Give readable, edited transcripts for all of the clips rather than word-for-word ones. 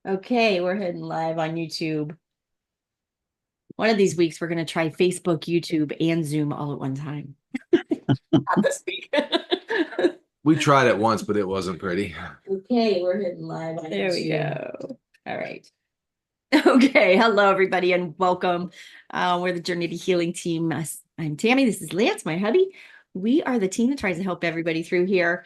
Okay, we're heading live on YouTube. One of these weeks, we're going to try Facebook, YouTube, and Zoom all at one time. Not this week. We tried it once, but it wasn't pretty. Okay, we're hitting live on There we go. All right. Okay, hello everybody and welcome. We're the Journey to Healing team. I'm Tammy. This is Lance, my hubby. We are the team that tries to help everybody through here.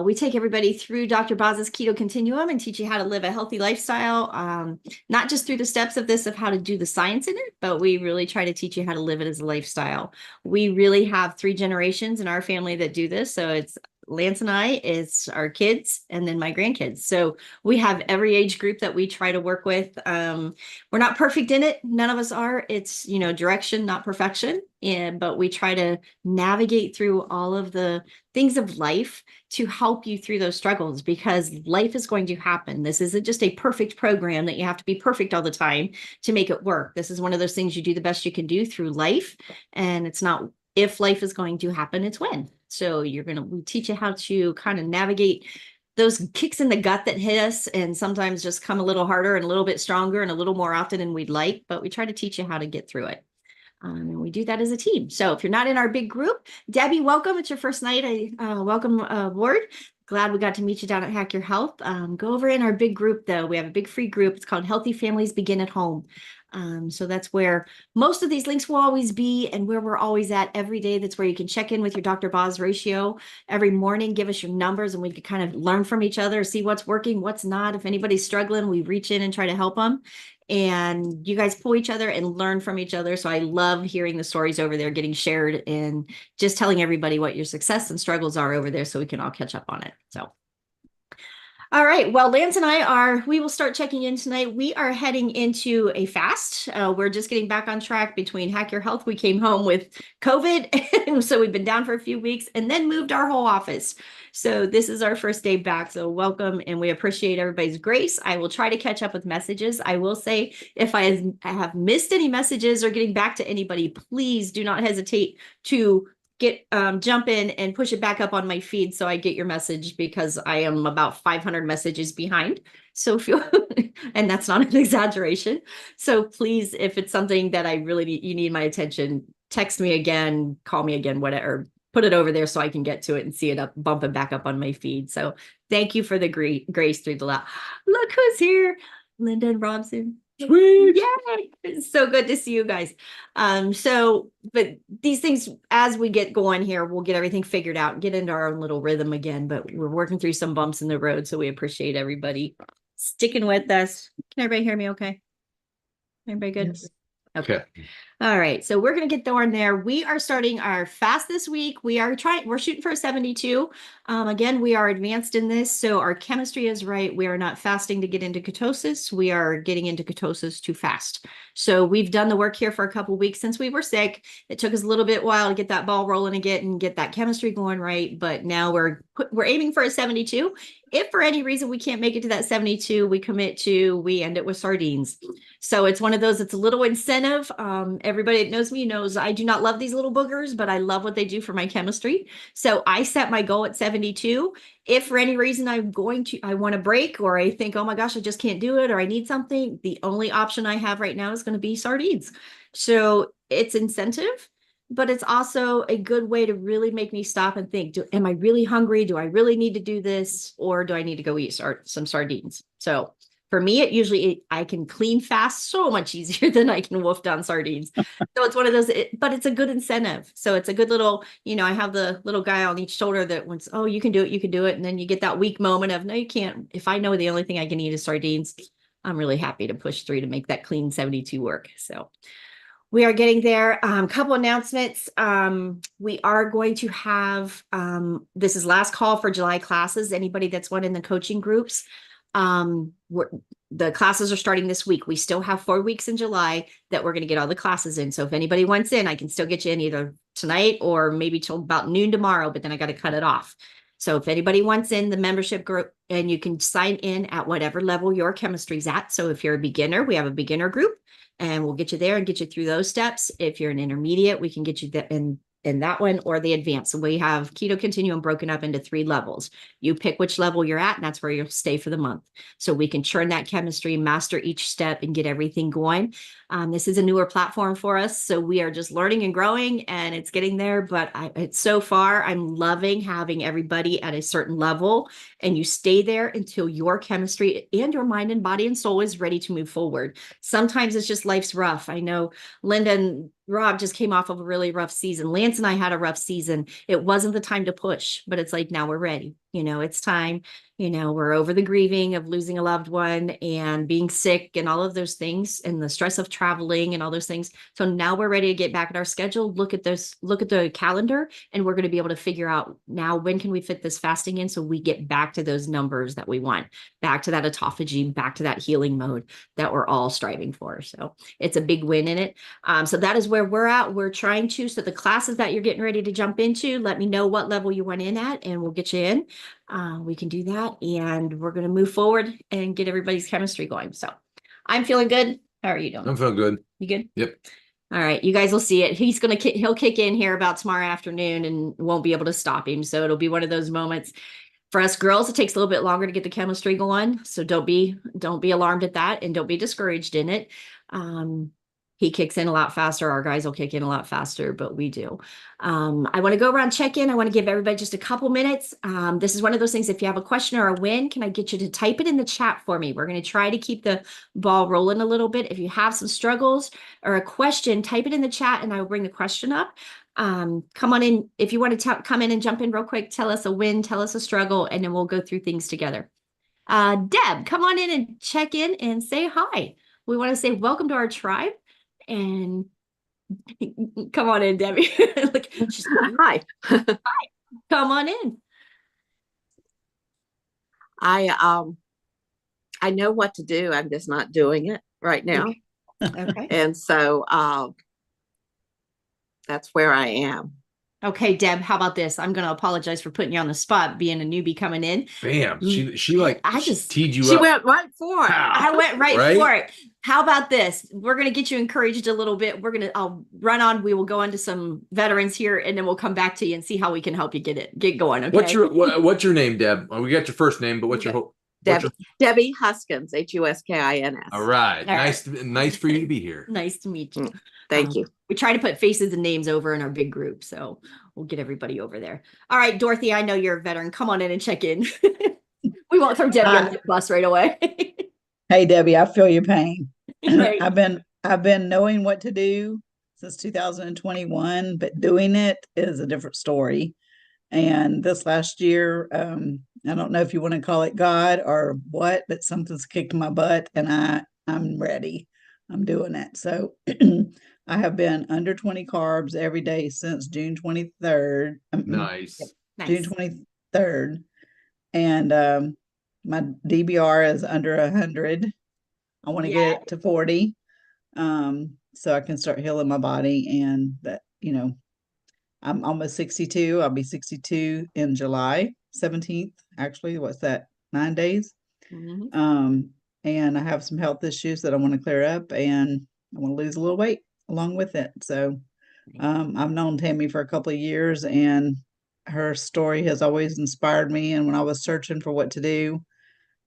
We take everybody through Dr. Boz's keto continuum and teach you how to live a healthy lifestyle, not just through the steps of this of how to do the science in it, but we really try to teach you how to live it as a lifestyle. We really have 3 generations in our family that do this. So it's Lance and I, it's our kids, and then my grandkids. So we have every age group that we try to work with. We're not perfect in it. None of us are. It's, direction, not perfection. But we try to navigate through all of the things of life to help you through those struggles because life is going to happen. This isn't just a perfect program that you have to be perfect all the time to make it work. This is one of those things you do the best you can do through life. And it's not if life is going to happen, it's when. So we teach you how to kind of navigate those kicks in the gut that hit us and sometimes just come a little harder and a little bit stronger and a little more often than we'd like, but we try to teach you how to get through it. And we do that as a team. So if you're not in our big group, Debbie, welcome. It's your first night. Welcome aboard. Glad we got to meet you down at Hack Your Health. Go over in our big group, though. We have a big free group. It's called Healthy Families Begin at Home. So that's where most of these links will always be and where we're always at every day. That's where you can check in with your Dr. Boz ratio every morning, give us your numbers and we can kind of learn from each other, see what's working, what's not. If anybody's struggling, we reach in and try to help them. And you guys pull each other and learn from each other. So I love hearing the stories over there getting shared and just telling everybody what your success and struggles are over there so we can all catch up on it. So all right. Well, Lance and we will start checking in tonight. We are heading into a fast. We're just getting back on track between Hack Your Health. We came home with COVID. And so we've been down for a few weeks and then moved our whole office. So this is our first day back. So welcome. And we appreciate everybody's grace. I will try to catch up with messages. I will say if I have missed any messages or getting back to anybody, please do not hesitate to jump in and push it back up on my feed so I get your message because I am about 500 messages behind. So and that's not an exaggeration. So please, if it's something that I really you need my attention, text me again, call me again, whatever, put it over there so I can get to it and see it up, bump it back up on my feed. So thank you for the grace through the look who's here, Linda and Robson. Sweet. Yay! It's so good to see you guys. But these things, as we get going here, we'll get everything figured out and get into our own little rhythm again. But we're working through some bumps in the road. So we appreciate everybody sticking with us. Can everybody hear me okay? Everybody good? Yes. Okay. All right. So we're going to get going there. We are starting our fast this week. We're shooting for a 72. Again, we are advanced in this. So our chemistry is right. We are not fasting to get into ketosis. We are getting into ketosis to fast. So we've done the work here for a couple of weeks since we were sick. It took us a little bit while to get that ball rolling again and get that chemistry going right. But now we're aiming for a 72. If for any reason we can't make it to that 72, we end it with sardines. So it's one of those, it's a little incentive. Everybody that knows me knows I do not love these little boogers, but I love what they do for my chemistry. So I set my goal at 72. If for any reason I want to break or I think, oh my gosh, I just can't do it or I need something, the only option I have right now is going to be sardines. So it's incentive, but it's also a good way to really make me stop and think, am I really hungry? Do I really need to do this? Or do I need to go eat some sardines? So for me, I can clean fast so much easier than I can wolf down sardines. So it's one of those, but it's a good incentive. So it's a good little, I have the little guy on each shoulder that wants, oh, you can do it, you can do it. And then you get that weak moment of, no, you can't. If I know the only thing I can eat is sardines, I'm really happy to push through to make that clean 72 work. So we are getting there. Couple announcements. We are going to have, this is last call for July classes. Anybody that's in the coaching groups. The classes are starting this week. We still have 4 weeks in July that we're going to get all the classes in. So if anybody wants in, I can still get you in either tonight or maybe till about noon tomorrow, but then I got to cut it off. So if anybody wants in the membership group, and you can sign in at whatever level your chemistry's at. So if you're a beginner, we have a beginner group and we'll get you there and get you through those steps. If you're an intermediate, we can get you in in that one or the advanced. So we have Keto Continuum broken up into 3 levels. You pick which level you're at, and that's where you'll stay for the month. So we can churn that chemistry, master each step, and get everything going. This is a newer platform for us, so we are just learning and growing, and it's getting there. But it's so far, I'm loving having everybody at a certain level, and you stay there until your chemistry and your mind and body and soul is ready to move forward. Sometimes it's just life's rough. I know Linda and Rob just came off of a really rough season. Lance and I had a rough season. It wasn't the time to push, but it's like, now we're ready. It's time. We're over the grieving of losing a loved one and being sick and all of those things and the stress of traveling and all those things. So now we're ready to get back at our schedule, look at the calendar, and we're going to be able to figure out now, when can we fit this fasting in so we get back to those numbers that we want, back to that autophagy, back to that healing mode that we're all striving for. So it's a big win in it. So that is where we're at. We're trying to, so the classes that you're getting ready to jump into, let me know what level you went in at and we'll get you in. We can do that, and we're going to move forward and get everybody's chemistry going. So I'm feeling good. How are you doing? I'm feeling good. You good? Yep. All right. You guys will see it. He'll kick in here about tomorrow afternoon and won't be able to stop him. So it'll be one of those moments. For us girls, it takes a little bit longer to get the chemistry going. So don't be alarmed at that, and don't be discouraged in it. He kicks in a lot faster. Our guys will kick in a lot faster, but we do. I want to go around check-in. I want to give everybody just a couple minutes. This is one of those things. If you have a question or a win, can I get you to type it in the chat for me? We're going to try to keep the ball rolling a little bit. If you have some struggles or a question, type it in the chat and I will bring the question up. Come on in. If you want to come in and jump in real quick, tell us a win, tell us a struggle, and then we'll go through things together. Deb, come on in and check in and say hi. We want to say welcome to our tribe. And come on in, Debbie. Look, hi. Come on in. I know what to do. I'm just not doing it right now. Okay. And so that's where I am. Okay, Deb, how about this? I'm going to apologize for putting you on the spot, being a newbie coming in. Bam. She like teed you up. She went right for it. I went right for it. How about this? We're going to get you encouraged a little bit. I'll run on. We will go into some veterans here, and then we'll come back to you and see how we can help you get going. Okay. What's your name, Deb? We got your first name, but what's your Debbie Huskins, Huskins. All right. Nice for you to be here. Nice to meet you. Thank you. We try to put faces and names over in our big group, so we'll get everybody over there. All right, Dorothy, I know you're a veteran. Come on in and check in. We won't throw Debbie on the bus right away. Hey, Debbie, I feel your pain. Right. I've been knowing what to do since 2021, but doing it is a different story. And this last year, I don't know if you want to call it God or what, but something's kicked my butt, and I'm ready. I'm doing it. So I have been under 20 carbs every day since June 23rd. Nice. June 23rd. And my DBR is under 100. I want to get it to 40 so I can start healing my body. And that, I'm almost 62. I'll be 62 in July 17th. Actually, what's that? 9 days. Mm-hmm. And I have some health issues that I want to clear up, and I want to lose a little weight along with it. So I've known Tammy for a couple of years, and her story has always inspired me. And when I was searching for what to do,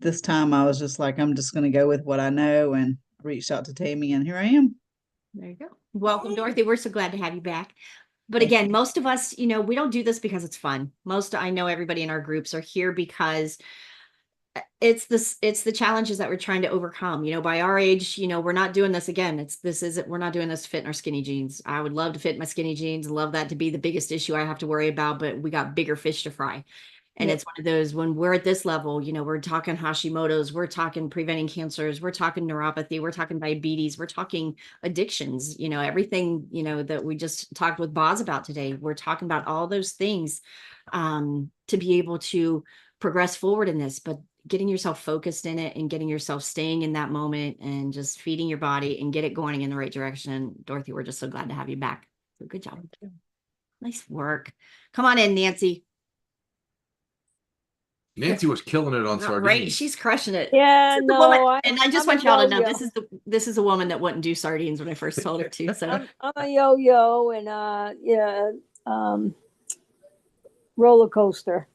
this time I was just like, I'm just going to go with what I know, and reached out to Tammy, and here I am. There you go. Welcome, Dorothy. We're so glad to have you back. But again, most of us, we don't do this because it's fun. I know everybody in our groups are here because it's the challenges that we're trying to overcome. By our age, we're not doing this again. We're not doing this to fit in our skinny jeans. I would love to fit in my skinny jeans and love that to be the biggest issue I have to worry about, but we got bigger fish to fry. And it's one of those, when we're at this level, we're talking Hashimoto's, we're talking preventing cancers, we're talking neuropathy, we're talking diabetes, we're talking addictions, everything, that we just talked with Boz about today. We're talking about all those things to be able to progress forward in this, but getting yourself focused in it and getting yourself staying in that moment and just feeding your body and get it going in the right direction. Dorothy, we're just so glad to have you back. So good job. Nice work. Come on in, Nancy. Nancy was killing it on sardines. Right, she's crushing it. Yeah, no. And I just want y'all to know this is a woman that wouldn't do sardines when I first told her to. So I'm a yo-yo, and um, roller coaster.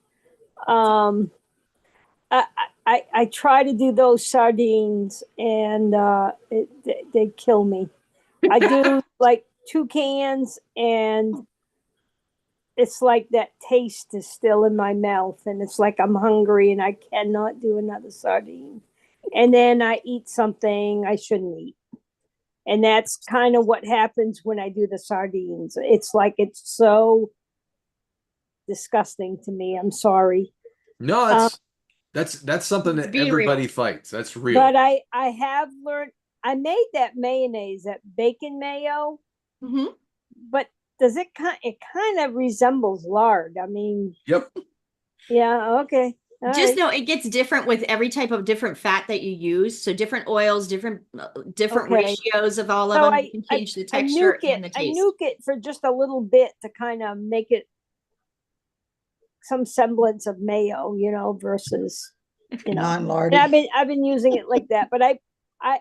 I try to do those sardines, and they kill me. I do like 2 cans, and it's like that taste is still in my mouth, and it's like I'm hungry and I cannot do another sardine. And then I eat something I shouldn't eat. And that's kind of what happens when I do the sardines. It's like it's so disgusting to me. I'm sorry. No, that's something that Be everybody real. fights. That's real. But I have learned. I made that mayonnaise, that bacon mayo, Mm-hmm. but does it kind of resembles lard? I mean, Yep. yeah, okay. All Just right. know it gets different with every type of different fat that you use. So different oils, different Okay. ratios of all of So them. You can change the I texture nuke it. and the I taste. nuke it for just a little bit to kind of make it some semblance of mayo, versus, And Non-lardy. I've been using it like that. But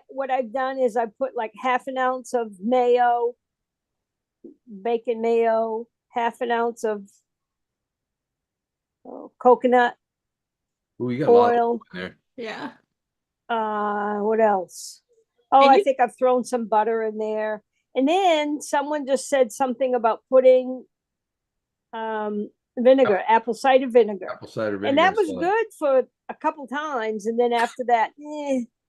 what I've done is I put like half an ounce of mayo, bacon mayo, half an ounce of coconut Ooh, you got a lot of oil. in there. Yeah. What else? Oh, And I you- think I've thrown some butter in there. And then someone just said something about putting vinegar, apple cider vinegar. Apple cider vinegar. And that was salad. good for a couple times. And then after that,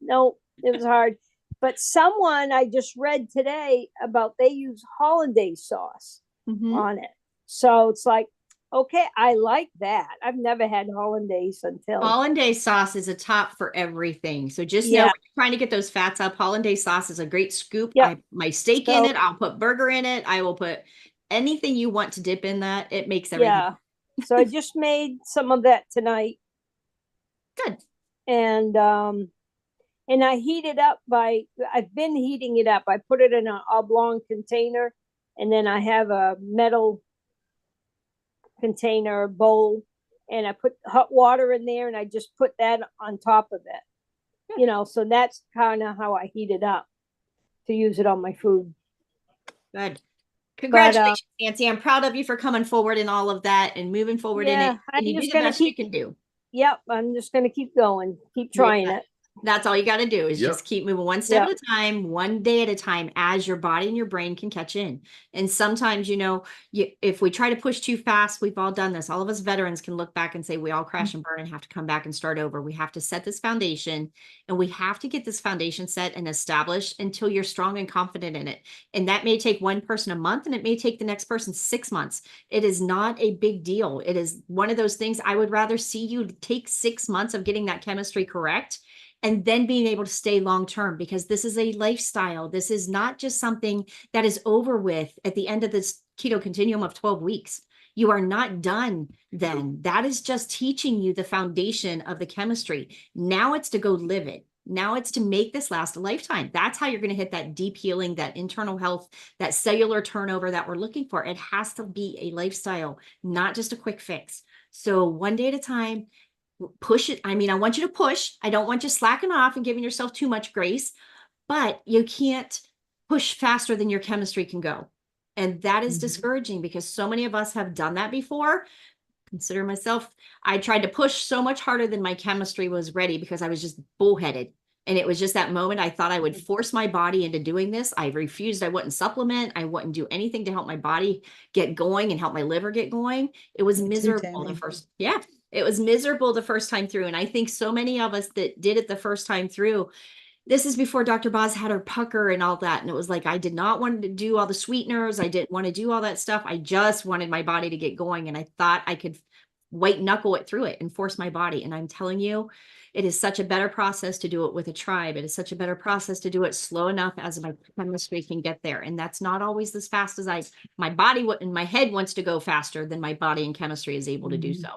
no, it was hard. But someone I just read today about they use hollandaise sauce Mhm. on it. So it's like, okay, I like that. I've never had hollandaise until. Hollandaise sauce is a top for everything. So just know Yeah. when you're trying to get those fats up, hollandaise sauce is a great scoop. Yep. I my steak in So- it. I'll put burger in it. I will put anything you want to dip in that. It makes everything Yeah. So I just made some of that tonight. good. And I heat it up I've been heating it up. I put it in an oblong container, and then I have a metal container bowl, and I put hot water in there, and I just put that on top of it. So that's kind of how I heat it up to use it on my food. Good. Congratulations, Nancy. I'm proud of you for coming forward in all of that and moving forward in it. I'm And you do just the gonna best you can do. Yep, I'm just gonna keep going, keep trying it. That's all you got to do is Yep. just keep moving one step Yep. at a time, one day at a time, as your body and your brain can catch in. And sometimes, if we try to push too fast, we've all done this. All of us veterans can look back and say we all crash and burn and have to come back and start over. We have to set this foundation, and we have to get this foundation set and established until you're strong and confident in it. And that may take one person a month, and it may take the next person 6 months. It is not a big deal. It is one of those things I would rather see you take 6 months of getting that chemistry correct and then being able to stay long term, because this is a lifestyle. This is not just something that is over with at the end of this keto continuum of 12 weeks. You are not done then. That is just teaching you the foundation of the chemistry. Now it's to go live it. Now it's to make this last a lifetime. That's how you're going to hit that deep healing, that internal health, that cellular turnover that we're looking for. It has to be a lifestyle, not just a quick fix. So one day at a time, push it. I mean, I want you to push. I don't want you slacking off and giving yourself too much grace, but you can't push faster than your chemistry can go. And that is discouraging, because so many of us have done that before. Consider myself, I tried to push so much harder than my chemistry was ready, because I was just bullheaded. And it was just that moment I thought I would force my body into doing this. I refused. I wouldn't supplement. I wouldn't do anything to help my body get going and help my liver get going. It was Me too, miserable Tammy. it was miserable the first time through. And I think so many of us that did it the first time through, this is before Dr. Boz had her pucker and all that. And it was like, I did not want to do all the sweeteners. I didn't want to do all that stuff. I just wanted my body to get going. And I thought I could white knuckle it through it and force my body. And I'm telling you, it is such a better process to do it with a tribe. It is such a better process to do it slow enough as my chemistry can get there. And that's not always as fast as my body and my head wants to go faster than my body and chemistry is able to do so.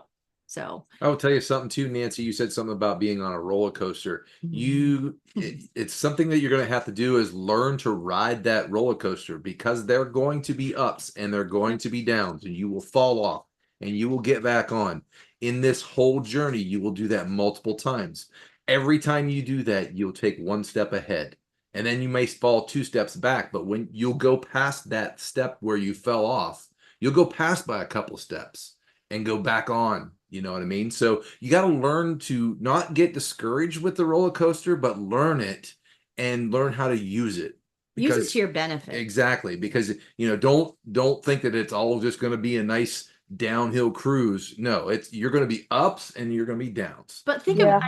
So I will tell you something too, Nancy. You said something about being on a roller coaster. It's something that you're going to have to do is learn to ride that roller coaster, because they're going to be ups and they're going to be downs, and you will fall off and you will get back on. In this whole journey, you will do that multiple times. Every time you do that, you'll take one step ahead, and then you may fall 2 steps back. But when you'll go past that step where you fell off, you'll go past by a couple steps and go back on. You know what I mean? So you got to learn to not get discouraged with the roller coaster, but learn it and learn how to use it. Use it to your benefit. Exactly. Because, don't think that it's all just going to be a nice downhill cruise. No, you're going to be ups and you're going to be downs. But think of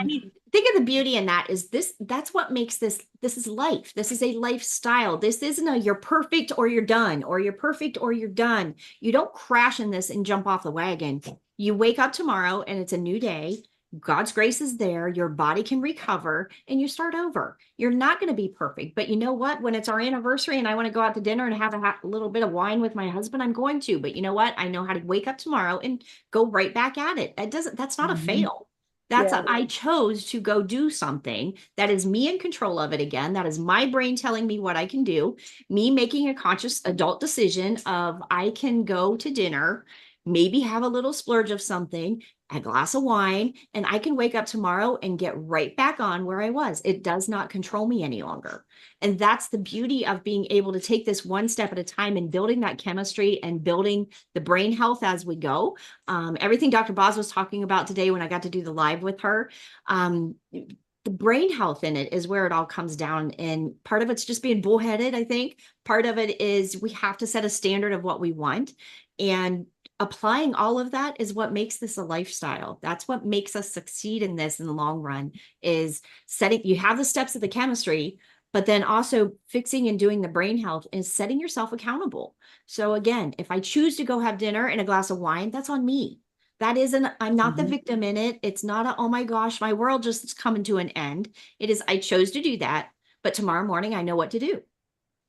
the beauty in that is that's what makes this is life. This is a lifestyle. This isn't a you're perfect or you're done, or you're perfect or you're done. You don't crash in this and jump off the wagon. You wake up tomorrow and it's a new day. God's grace is there. Your body can recover and you start over. You're not going to be perfect, but you know what? When it's our anniversary and I want to go out to dinner and have a little bit of wine with my husband, I'm going to, but you know what? I know how to wake up tomorrow and go right back at it. That's not a fail. I chose to go do something that is me in control of it again. That is my brain telling me what I can do, me making a conscious adult decision of I can go to dinner, maybe have a little splurge of something, a glass of wine, and I can wake up tomorrow and get right back on where I was. It does not control me any longer. And that's the beauty of being able to take this one step at a time and building that chemistry and building the brain health as we go. Everything Dr. Boz was talking about today when I got to do the live with her, the brain health in it is where it all comes down. And part of it's just being bullheaded, I think. Part of it is we have to set a standard of what we want. And applying all of that is what makes this a lifestyle. That's what makes us succeed in this in the long run, is you have the steps of the chemistry, but then also fixing and doing the brain health and setting yourself accountable. So again, if I choose to go have dinner and a glass of wine, that's on me. I'm not the victim in it. It's not oh my gosh, my world just is coming to an end. It is, I chose to do that, but tomorrow morning I know what to do.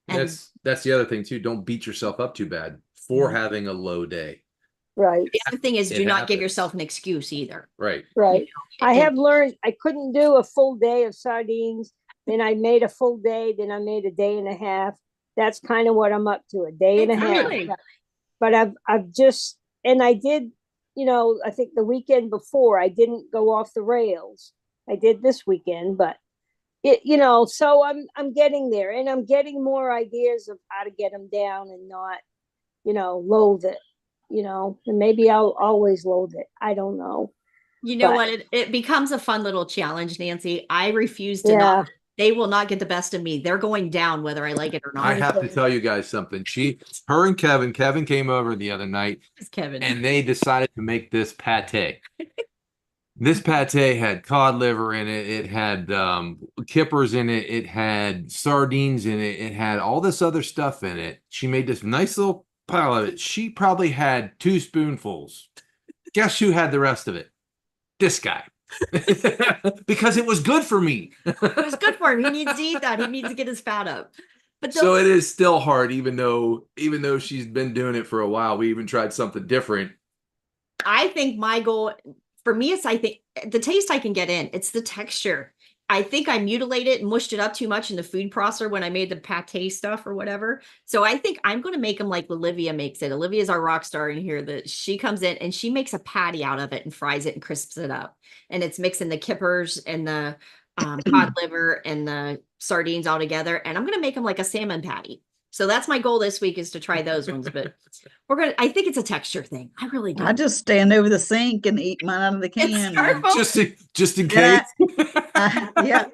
And that's the other thing too. Don't beat yourself up too bad for having a low day. Right. The other thing is do not give yourself an excuse either. Right. Right. I have learned I couldn't do a full day of sardines. Then I made a full day. Then I made a day and a half. That's kind of what I'm up to, a day and a half. But I've just, and I did, I think the weekend before I didn't go off the rails. I did this weekend, but so I'm getting there, and I'm getting more ideas of how to get them down and not, loathe it. And maybe I'll always loathe it. I don't know. What? It becomes a fun little challenge, Nancy. I refuse to they will not get the best of me. They're going down whether I like it or not. I have to tell you guys something. Her and Kevin came over the other night. It's Kevin. And they decided to make this pate. This pate had cod liver in it. It had kippers in it. It had sardines in it. It had all this other stuff in it. She made this nice little pile of it. She probably had 2 spoonfuls. Guess who had the rest of it? This guy. Because it was good for me. It was good for him. He needs to eat that. He needs to get his fat up. But so it is still hard, even though she's been doing it for a while. We even tried something different. I think my goal for me is, I think the taste I can get in, it's the texture. I think I mutilated and mushed it up too much in the food processor when I made the pate stuff or whatever. So I think I'm going to make them like Olivia makes it. Olivia's our rock star in here. That she comes in and she makes a patty out of it and fries it and crisps it up. And it's mixing the kippers and the cod liver and the sardines all together. And I'm going to make them like a salmon patty. So that's my goal this week, is to try those ones. But I think it's a texture thing. I really do. I just stand over the sink and eat mine out of the can. Just in case.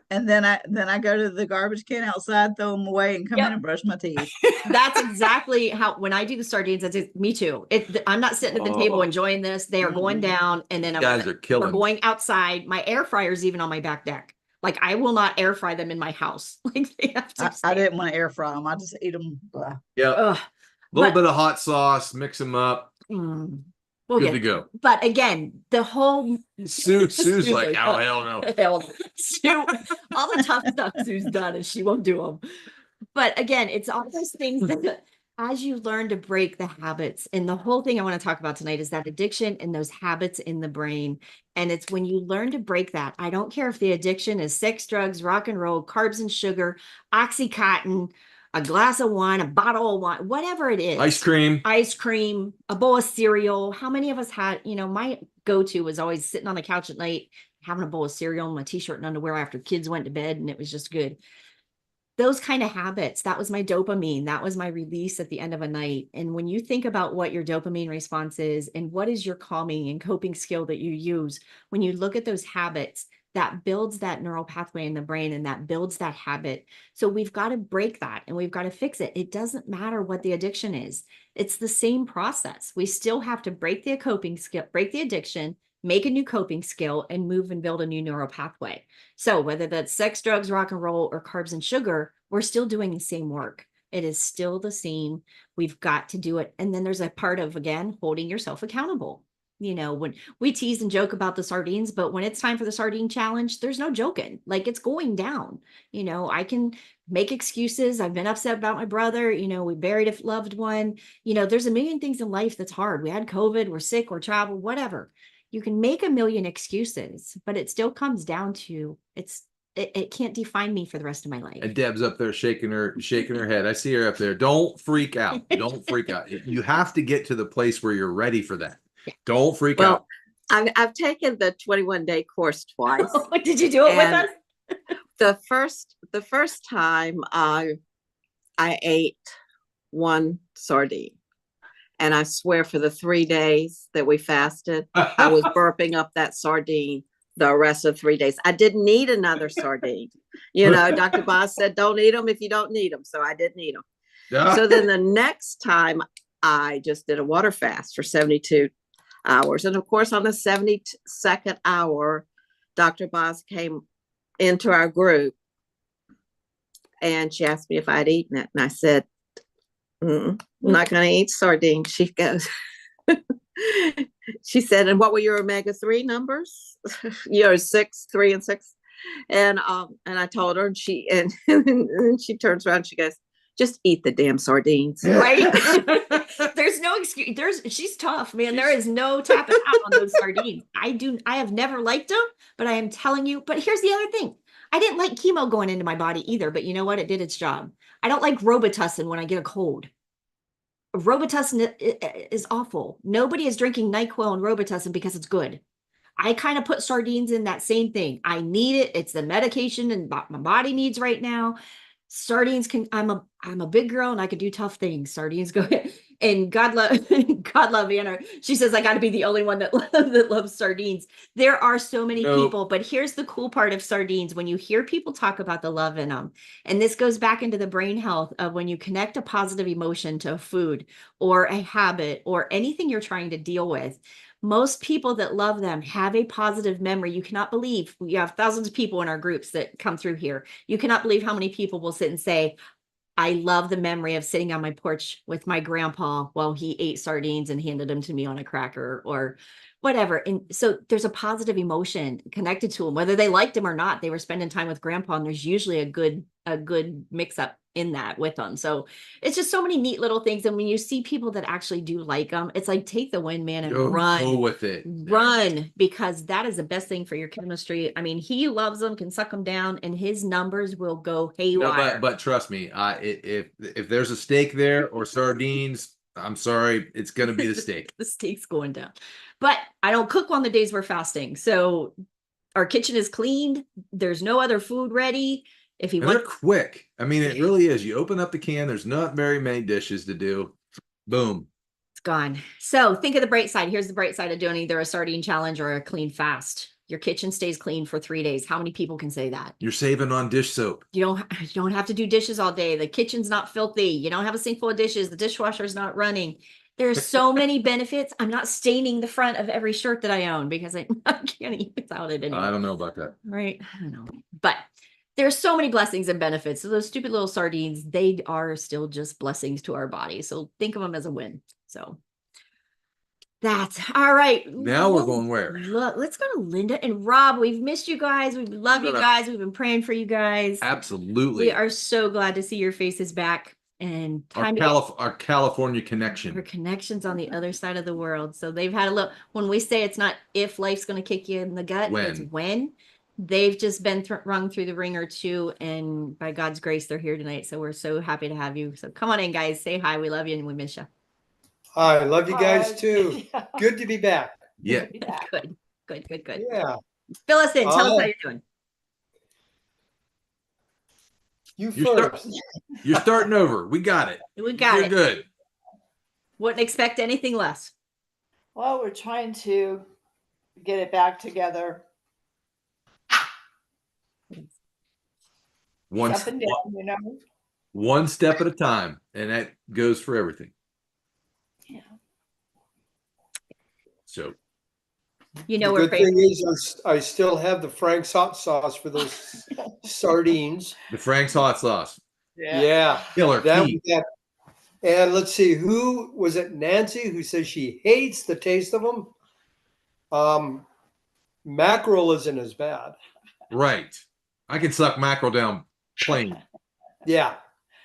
And then I go to the garbage can outside, throw them away, and come in and brush my teeth. That's exactly how, when I do the sardines, me too. I'm not sitting at the table enjoying this. They are going down, and then we're going outside. My air fryer is even on my back deck. Like, I will not air fry them in my house. Like, they have to. I didn't want to air fry them. I just eat them. Yeah. A little bit of hot sauce, mix them up. Good to go. But again, the whole Sue's like, oh, hell no. Hell no. Sue, all the tough stuff Sue's done, and she won't do them. But again, it's all those things that as you learn to break the habits, and the whole thing I want to talk about tonight is that addiction and those habits in the brain. And it's when you learn to break that. I don't care if the addiction is sex, drugs, rock and roll, carbs and sugar, Oxycontin, a glass of wine, a bottle of wine, whatever it is. Ice cream, a bowl of cereal. How many of us had, my go-to was always sitting on the couch at night, having a bowl of cereal and my t-shirt and underwear after kids went to bed, and it was just good. those kind of habits, that was my dopamine. That was my release at the end of a night. And when you think about what your dopamine response is and what is your calming and coping skill that you use, when you look at those habits, that builds that neural pathway in the brain and that builds that habit. So we've got to break that and we've got to fix it. It doesn't matter what the addiction is. It's the same process. We still have to break the coping skill, break the addiction, make a new coping skill, and move and build a new neural pathway. So whether that's sex, drugs, rock and roll, or carbs and sugar, we're still doing the same work. It is still the same. We've got to do it. And then there's a part of, again, holding yourself accountable. You know, when we tease and joke about the sardines, but when it's time for the sardine challenge, there's no joking. Like, it's going down. You know, I can make excuses. I've been upset about my brother. You know, we buried a loved one. You know, there's a million things in life that's hard. We had COVID, we're sick, we're traveled, whatever. You can make a million excuses, but it still comes down to it can't define me for the rest of my life. And Deb's up there shaking her head. I see her up there. Don't freak out. Don't freak out. You have to get to the place where you're ready for that. Don't freak out. I've taken the 21-day course twice. Did you do it with us? The first time I ate one sardine, and I swear for the 3 days that we fasted, I was burping up that sardine the rest of 3 days. I didn't need another sardine. You know, Dr. Boz said, don't eat them if you don't need them. So I didn't eat them. So then the next time I just did a water fast for 72 hours. And of course, on the 72nd hour, Dr. Boz came into our group and she asked me if I'd eaten it. And I said, I'm not going to eat sardines. She goes, she said, and what were your omega-3 numbers? 6, 3, and 6. And I told her, and she she turns around, and she goes, just eat the damn sardines. Right? There's no excuse. She's tough, man. There is no tapping out on those sardines. I have never liked them, but I am telling you, but here's the other thing. I didn't like chemo going into my body either, but you know what? It did its job. I don't like Robitussin when I get a cold. Robitussin is awful. Nobody is drinking NyQuil and Robitussin because it's good. I kind of put sardines in that same thing. I need it. It's the medication and my body needs right now. Sardines I'm a big girl and I could do tough things. Sardines go ahead. And God love Anna. She says, I got to be the only one that loves sardines. There are so many people, but here's the cool part of sardines. When you hear people talk about the love in them, and this goes back into the brain health of when you connect a positive emotion to a food or a habit or anything you're trying to deal with, most people that love them have a positive memory. You cannot believe, we have thousands of people in our groups that come through here. You cannot believe how many people will sit and say, I love the memory of sitting on my porch with my grandpa while he ate sardines and handed them to me on a cracker or whatever. And so there's a positive emotion connected to them, whether they liked him or not. They were spending time with grandpa, and there's usually a good mix up in that with them. So it's just so many neat little things. And when you see people that actually do like them, it's like, take the win, man, and run. Go with it. Run, because that is the best thing for your chemistry. I mean, he loves them, can suck them down, and his numbers will go haywire. No, but trust me, if there's a steak there or sardines, I'm sorry, it's going to be the steak. The steak's going down. But I don't cook on the days we're fasting. So our kitchen is cleaned. There's no other food ready. If you want, they're quick. I mean, it really is. You open up the can, there's not very many dishes to do. Boom. It's gone. So think of the bright side. Here's the bright side of doing either a sardine challenge or a clean fast. Your kitchen stays clean for 3 days. How many people can say that? You're saving on dish soap. You don't have to do dishes all day. The kitchen's not filthy. You don't have a sink full of dishes. The dishwasher's not running. There's so many benefits. I'm not staining the front of every shirt that I own because I can't eat without it anymore. I don't know about that. Right? I don't know. But there's so many blessings and benefits. So those stupid little sardines, they are still just blessings to our body. So think of them as a win. So that's all right. Now we're going where? Let's go to Linda and Rob. We've missed you guys. We love you guys. We've been praying for you guys. Absolutely. We are so glad to see your faces back. And our California connection. Our connections on the other side of the world. So they've had a look. When we say it's not if life's going to kick you in the gut, it's when. They've just been rung through the ringer too, and by God's grace, they're here tonight. So we're so happy to have you. So come on in, guys. Say hi. We love you and we miss you. I love you guys too. Good to be back. Yeah. Good. Yeah. Fill us in. Tell us how you're doing. You You're first. You're starting over. We got it. We got You're it. good. Wouldn't expect anything less. Well, we're trying to get it back together. One, Up and down, you know. one step at a time, and that goes for everything. Yeah. So, You know, The we're good thing is I still have the Frank's hot sauce for those sardines. the Frank's hot sauce, Yeah. killer That key. we got. And let's see, who was it? Nancy, who says she hates the taste of them. Mackerel isn't as bad. Right. I can suck mackerel down plain. Yeah.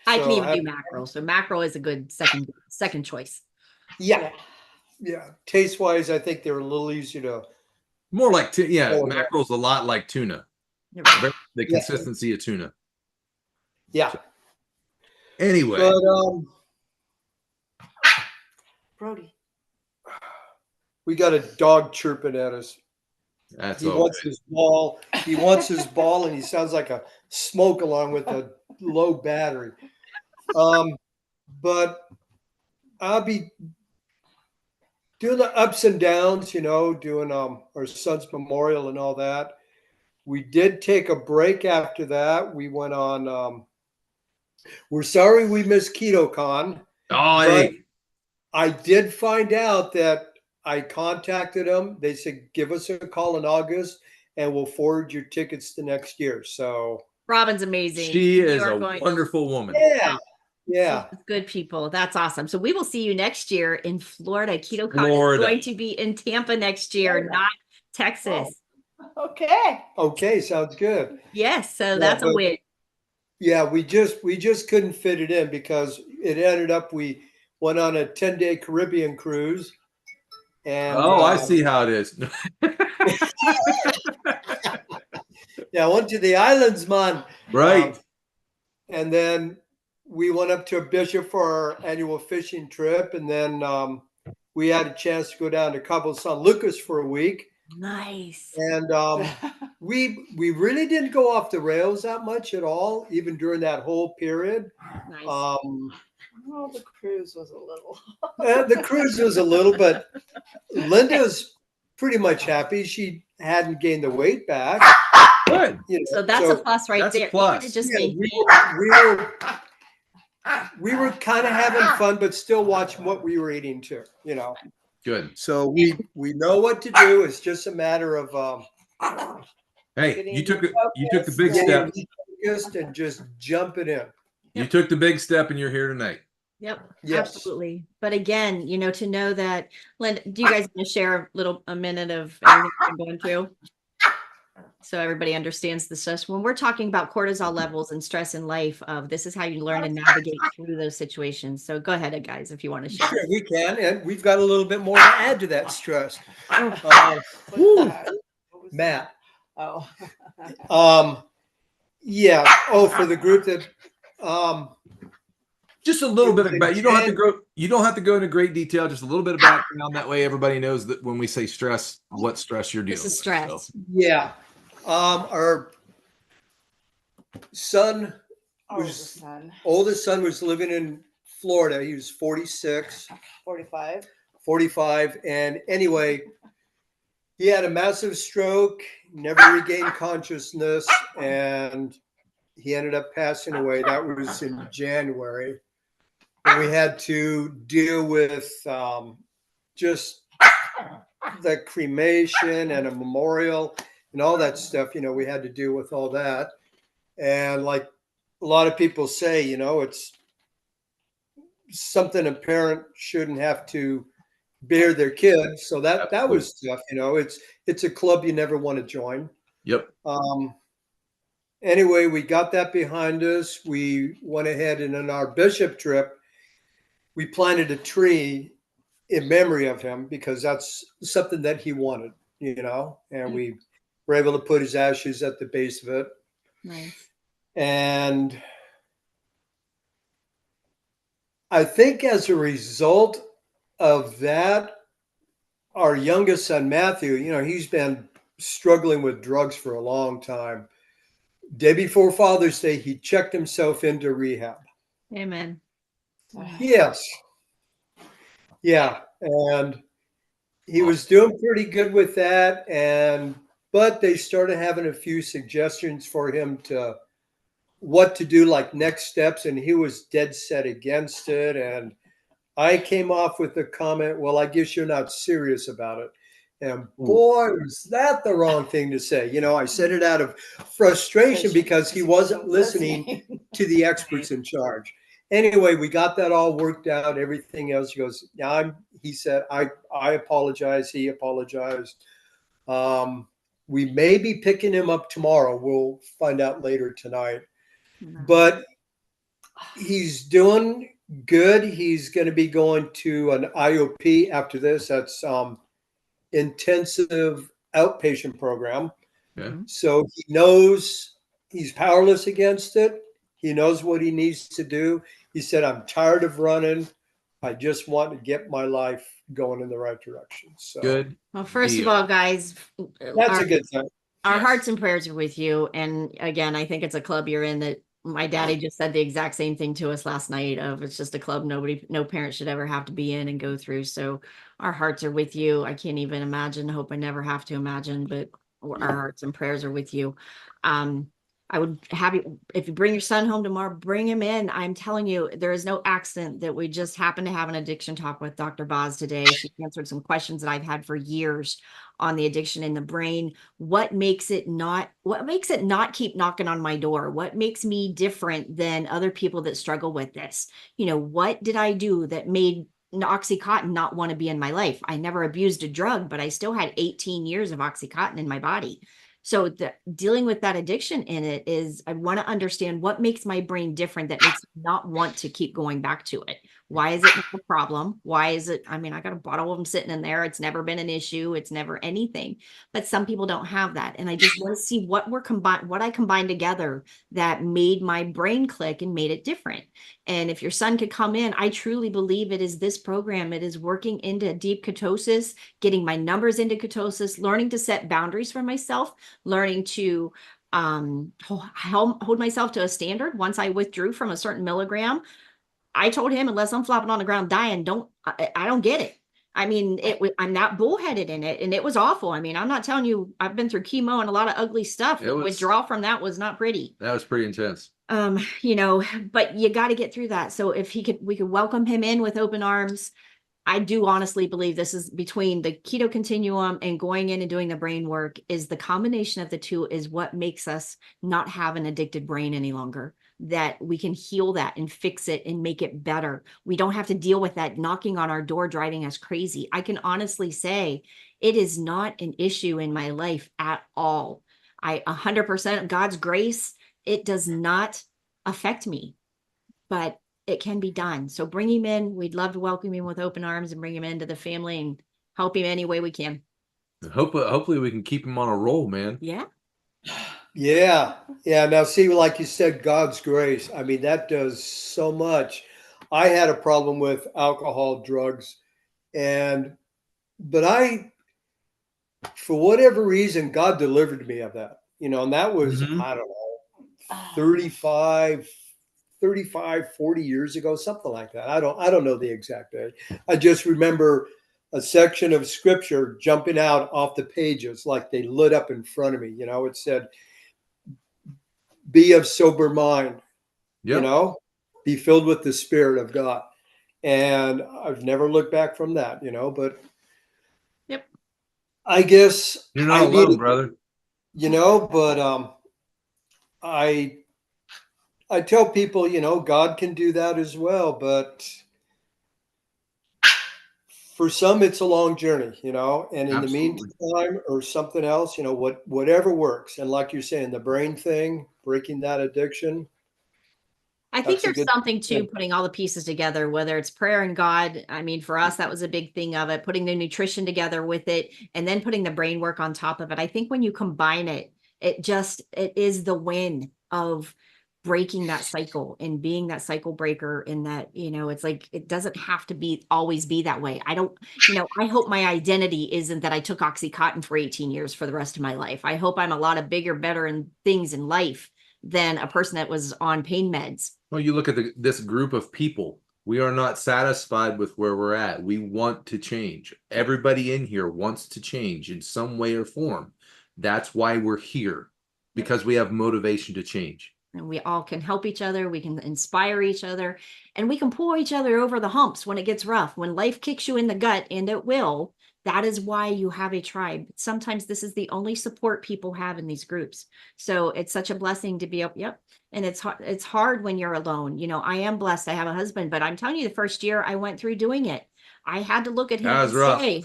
I can So even do mackerel. So mackerel is a good second choice. Yeah. Yeah. Taste wise, I think they're a little easier to. More like, yeah, Oh, yeah. mackerel's a lot like tuna. You're right. The Yeah. consistency of tuna. Yeah. Anyway, But Brody. we got a dog chirping at us. that's He all wants good. his ball. He wants his ball, and he sounds like a smoke alarm with a low battery. But I'll be doing the ups and downs, doing our son's memorial and all that. We did take a break after that. We went on. We're sorry we missed KetoCon. Oh, But hey. I did find out that I contacted them. They said, give us a call in August and we'll forward your tickets to next year. So, Robin's amazing. She You is are a going- wonderful woman. yeah. Yeah. Good people. That's awesome. So we will see you next year in Florida. KetoCon Florida. is going to be in Tampa next year, not Texas. Okay. Okay. Sounds good. Yes. So Yeah, that's a but- win. Yeah. We just couldn't fit it in because it ended up, we went on a 10-day Caribbean cruise. And Oh, I see how it is. Yeah. I went to the islands, man. Right. And then we went up to Bishop for our annual fishing trip. And then we had a chance to go down to Cabo San Lucas for a week. Nice. And we really didn't go off the rails that much at all, even during that whole period. Nice. Oh, the cruise was a little. The cruise was a little, but Linda's pretty much happy. She hadn't gained the weight back. Good. So that's a plus right that's a there. plus. Even to just Yeah, maintain- we were kind of having fun, but still watching what we were eating too. Good. So we know what to do. It's just a matter of Hey, Getting you took the refocused. big step. getting focused and just jumping in. You took the big step, and you're here tonight. Yep, Yes. absolutely. But again, to know that, Linda, do you guys want to share a minute of everything you're going through? So everybody understands the stress. When we're talking about cortisol levels and stress in life, this is how you learn to navigate through those situations. So go ahead, guys, if you want to share. Sure, we can, and we've got a little bit more to add to that stress. What's Whew. that? What was Matt. that? Oh. Yeah. Oh, for the group that Just a little bit about. You don't have to go. You don't have to go into great detail. Just a little bit of background. That way, everybody knows that when we say stress, what stress you're dealing This is with. stress. So, yeah. Our son, Oldest son, oldest son was living in Florida. He was 46, 45. 45. And anyway, he had a massive stroke, never regained consciousness, and he ended up passing away. That was in January. And we had to deal with just the cremation and a memorial and all that stuff. We had to deal with all that. And like a lot of people say, it's something a parent shouldn't have to bear their kids. So that was tough. It's a club you never want to join. yep. Anyway, we got that behind us. We went ahead and on our Bishop trip, we planted a tree in memory of him because that's something that he wanted, and we were able to put his ashes at the base of it. Nice. And I think as a result of that, our youngest son, Matthew, he's been struggling with drugs for a long time. day before Father's Day, he checked himself into rehab. Amen. Yes. Yeah. And he was doing pretty good with that. But they started having a few suggestions for him to what to do, like next steps. And he was dead set against it. And I came off with the comment, well, I guess you're not serious about it. And boy, was that the wrong thing to say. You know, I said it out of frustration because he wasn't listening to the experts in charge. Anyway, we got that all worked out. Everything else, he goes, yeah, he said, I apologize. He apologized. We may be picking him up tomorrow. We'll find out later tonight. But he's doing good. He's going to be going to an IOP after this. That's intensive outpatient program. Okay. So he knows he's powerless against it. He knows what he needs to do. He said, I'm tired of running. I just want to get my life going in the right direction. So Good. Well, first of deal. all, guys, that's a good thing. our hearts and prayers are with you. And again, I think it's a club you're in that my daddy just said the exact same thing to us last night of it's just a club no parent should ever have to be in and go through. So our hearts are with you. I can't even imagine, hope I never have to imagine, but our hearts and prayers are with you. I would have you, if you bring your son home tomorrow, bring him in. I'm telling you, there is no accident that we just happened to have an addiction talk with Dr. Boz today. She answered some questions that I've had for years on the addiction in the brain. What makes it not keep knocking on my door? What makes me different than other people that struggle with this? You know, what did I do that made Oxycontin not want to be in my life? I never abused a drug, but I still had 18 years of Oxycontin in my body. So dealing with that addiction in it is, I want to understand what makes my brain different that makes me not want to keep going back to it. Why is it not a problem? Why is it? I mean, I got a bottle of them sitting in there. It's never been an issue. It's never anything. But some people don't have that. And I just want to see what I combined together that made my brain click and made it different. And if your son could come in, I truly believe it is this program. It is working into deep ketosis, getting my numbers into ketosis, learning to set boundaries for myself, learning to hold myself to a standard. Once I withdrew from a certain milligram, I told him, unless I'm flopping on the ground dying, I don't get it. I mean, I'm not bullheaded in it, and it was awful. I mean, I'm not telling you, I've been through chemo and a lot of ugly stuff. Withdrawal from that was not pretty. That was pretty intense. You know, but you got to get through that. So if we could welcome him in with open arms. I do honestly believe this is between the keto continuum and going in and doing the brain work, is the combination of the two is what makes us not have an addicted brain any longer, that we can heal that and fix it and make it better. We don't have to deal with that knocking on our door, driving us crazy. I can honestly say it is not an issue in my life at all. 100% God's grace, it does not affect me, but it can be done. So bring him in. We'd love to welcome him with open arms and bring him into the family and help him any way we can. Hopefully we can keep him on a roll, man. Yeah. Yeah. Now, see, like you said, God's grace. I mean, that does so much. I had a problem with alcohol, drugs, but for whatever reason, God delivered me of that, you know, and that was, I don't know, 35, 40 years ago, something like that. I don't know the exact date. I just remember a section of scripture jumping out off the pages like they lit up in front of me. You know, it said, be of sober mind, you know, be filled with the Spirit of God. And I've never looked back from that, you know, but I guess you're not alone, brother. You know, but I tell people, you know, God can do that as well, but for some, it's a long journey, you know, and in the meantime or something else, you know, whatever works. And like you're saying, the brain thing, breaking that addiction. I think there's something to putting all the pieces together, whether it's prayer and God. I mean, for us, that was a big thing of it, putting the nutrition together with it and then putting the brain work on top of it. I think when you combine it, it is the win of breaking that cycle and being that cycle breaker, in that, you know, it's like, it doesn't have to always be that way. I hope my identity isn't that I took Oxycontin for 18 years for the rest of my life. I hope I'm a lot of bigger, better things in life than a person that was on pain meds. Well, you look at this group of people. We are not satisfied with where we're at. We want to change. Everybody in here wants to change in some way or form. That's why we're here, because we have motivation to change. And we all can help each other. We can inspire each other, and we can pull each other over the humps when it gets rough, when life kicks you in the gut, and it will. That is why you have a tribe. Sometimes this is the only support people have in these groups. So it's such a blessing to be up. Yep. And it's hard when you're alone. You know, I am blessed. I have a husband, but I'm telling you, the first year I went through doing it, I had to look at him and say,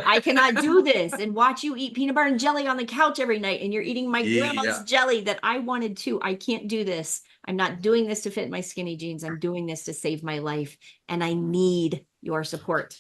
I cannot do this, and watch you eat peanut butter and jelly on the couch every night. And you're eating my grandma's jelly that I wanted too. I can't do this. I'm not doing this to fit my skinny jeans. I'm doing this to save my life. And I need your support.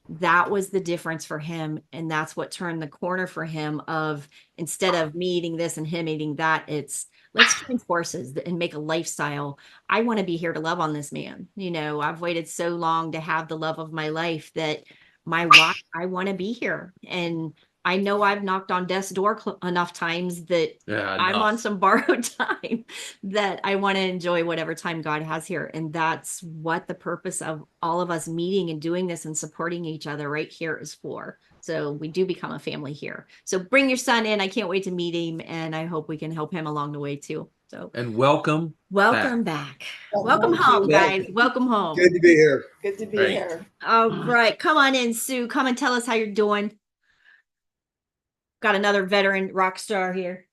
That was the difference for him. And that's what turned the corner for him of, instead of me eating this and him eating that, it's let's join forces and make a lifestyle. I want to be here to love on this man. You know, I've waited so long to have the love of my life that I want to be here. And I know I've knocked on death's door enough times that I'm on some borrowed time that I want to enjoy whatever time God has here. And that's what the purpose of all of us meeting and doing this and supporting each other right here is for. So we do become a family here. So bring your son in. I can't wait to meet him, and I hope we can help him along the way too. So, and welcome back. Welcome home, guys. Welcome home. Good to be here. Good to be here. All right. Come on in, Sue. Come and tell us how you're doing. Got another veteran rock star here.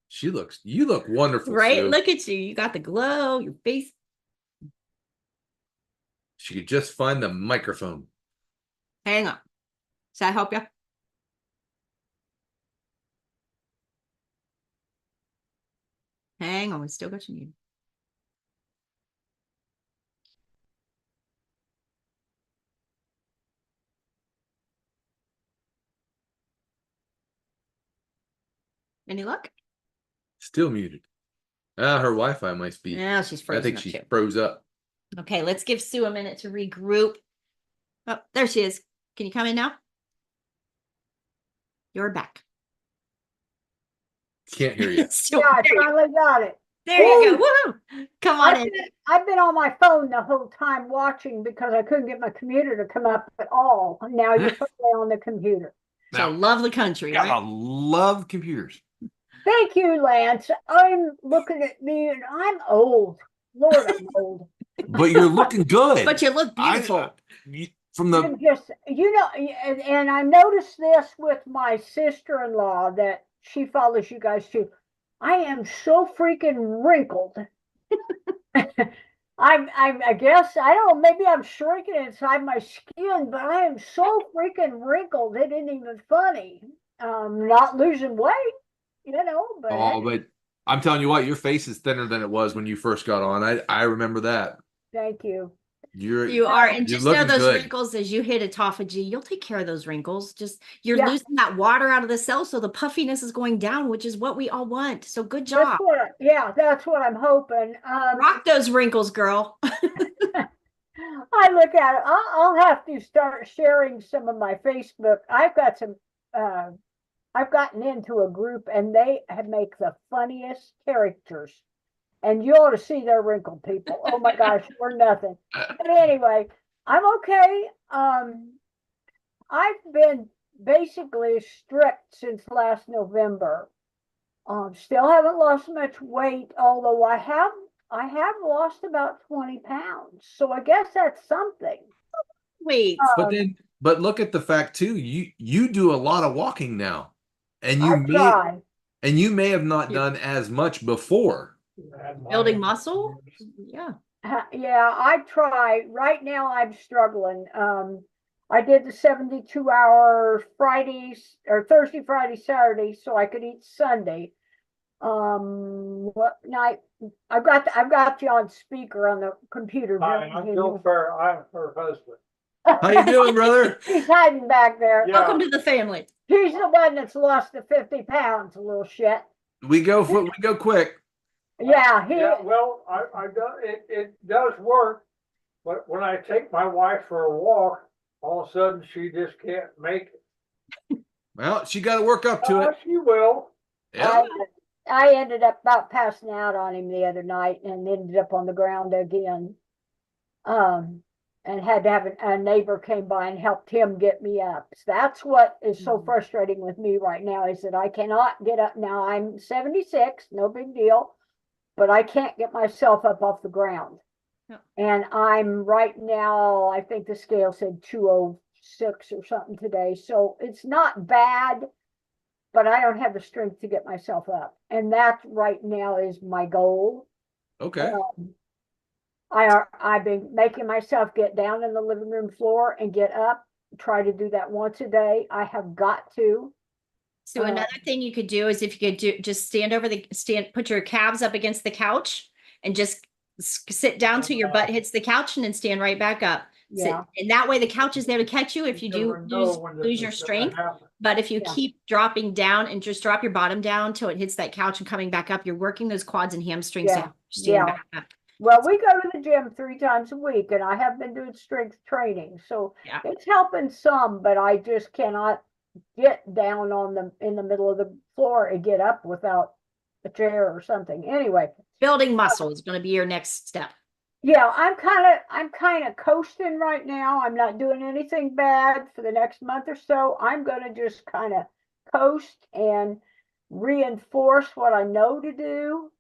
You look wonderful. Right? Sue. Look at you. You got the glow, your face. She could just find the microphone. Hang on. Does that help you? Hang on. We still got you muted. Any luck? Still muted. Her Wi-Fi might be. Yeah, she's frozen. I think up she too. froze up. Okay, let's give Sue a minute to regroup. Oh, there she is. Can you come in now? You're back. Can't hear you. Still, Yeah, I finally got it. there you go. Woohoo! Come on in. I've been on my phone the whole time watching because I couldn't get my computer to come up at all. Now you're finally on the computer. So love the country. Gotta Right? love computers. Thank you, Lance. I'm looking at me and I'm old. Lord, I'm old. But you're looking good. But you look beautiful. From the I'm just, and I noticed this with my sister-in-law that she follows you guys too. I am so freaking wrinkled. I guess, I don't know, maybe I'm shrinking inside my skin, but I am so freaking wrinkled. It isn't even funny. Not losing weight, but. oh, but I'm telling you what, your face is thinner than it was when you first got on. I remember that. Thank you. You are, and you're just know looking those good. wrinkles as you hit autophagy, you'll take care of those wrinkles. Just you're Yeah. losing that water out of the cell, so the puffiness is going down, which is what we all want. So good That's job. that's what I'm hoping. Rock those wrinkles, girl. I look at it. I'll have to start sharing some of my Facebook. I've got some. I've gotten into a group, and they make the funniest characters. And you ought to see their wrinkled people. Oh my gosh, we're nothing. But anyway, I'm okay. I've been basically strict since last November. Still haven't lost much weight, although I have lost about 20 pounds. So I guess that's something. Wait. But look at the fact too, you do a lot of walking now. And you may have not done as much before. Building muscle? Yeah. Yeah, I try. Right now I'm struggling. I did the 72-hour Fridays or Thursday, Friday, Saturday, so I could eat Sunday. What night? I've got you on speaker on the computer. Hi, I'm Bill Fair. I'm her husband. How you doing, brother? He's hiding back there. Yeah. Welcome to the family. He's the one that's lost the 50 pounds, a little shit. We go quick. Yeah, Well, I do, it does work, but when I take my wife for a walk, all of a sudden she just can't make it. Well, she got to work up to it. She will. Yeah. I ended up about passing out on him the other night and ended up on the ground again. And had to have a neighbor came by and helped him get me up. So that's what is so frustrating with me right now, is that I cannot get up. Now I'm 76, no big deal, but I can't get myself up off the ground. Yeah. And I'm right now, I think the scale said 206 or something today. So it's not bad, but I don't have the strength to get myself up. And that right now is my goal. Okay. I've been making myself get down in the living room floor and get up, try to do that once a day. I have got to. So another thing you could do is if you could just put your calves up against the couch and just sit down till your butt hits the couch and then stand right back up. Yeah. And that way the couch is there to catch you if you do lose your strength. But if you keep dropping down and just drop your bottom down till it hits that couch and coming back up, you're working those quads and hamstrings to stand back up. Well, we go to the gym 3 times a week, and I have been doing strength training, so it's helping some, but I just cannot get down in the middle of the floor and get up without a chair or something. Anyway, building muscle is going to be your next step. Yeah, I'm kind of coasting right now. I'm not doing anything bad for the next month or so. I'm going to just kind of coast and reinforce what I know to do.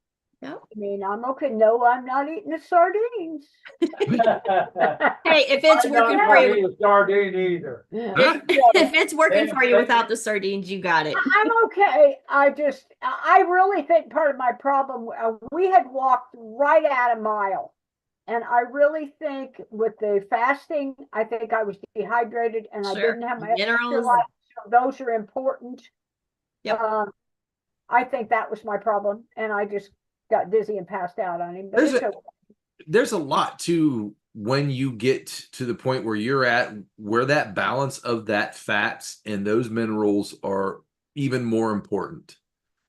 Yep. I mean, I'm okay. No, I'm not eating the sardines. Hey, if it's working for you, sardine either. If it's working for you without the sardines, you got it. I'm okay. I really think part of my problem, we had walked right at a mile. And I really think with the fasting, I think I was dehydrated and I didn't have my minerals. So those are important. Yep. I think that was my problem. And I just got dizzy and passed out on him. There's a lot to when you get to the point where you're at, where that balance of that fats and those minerals are even more important.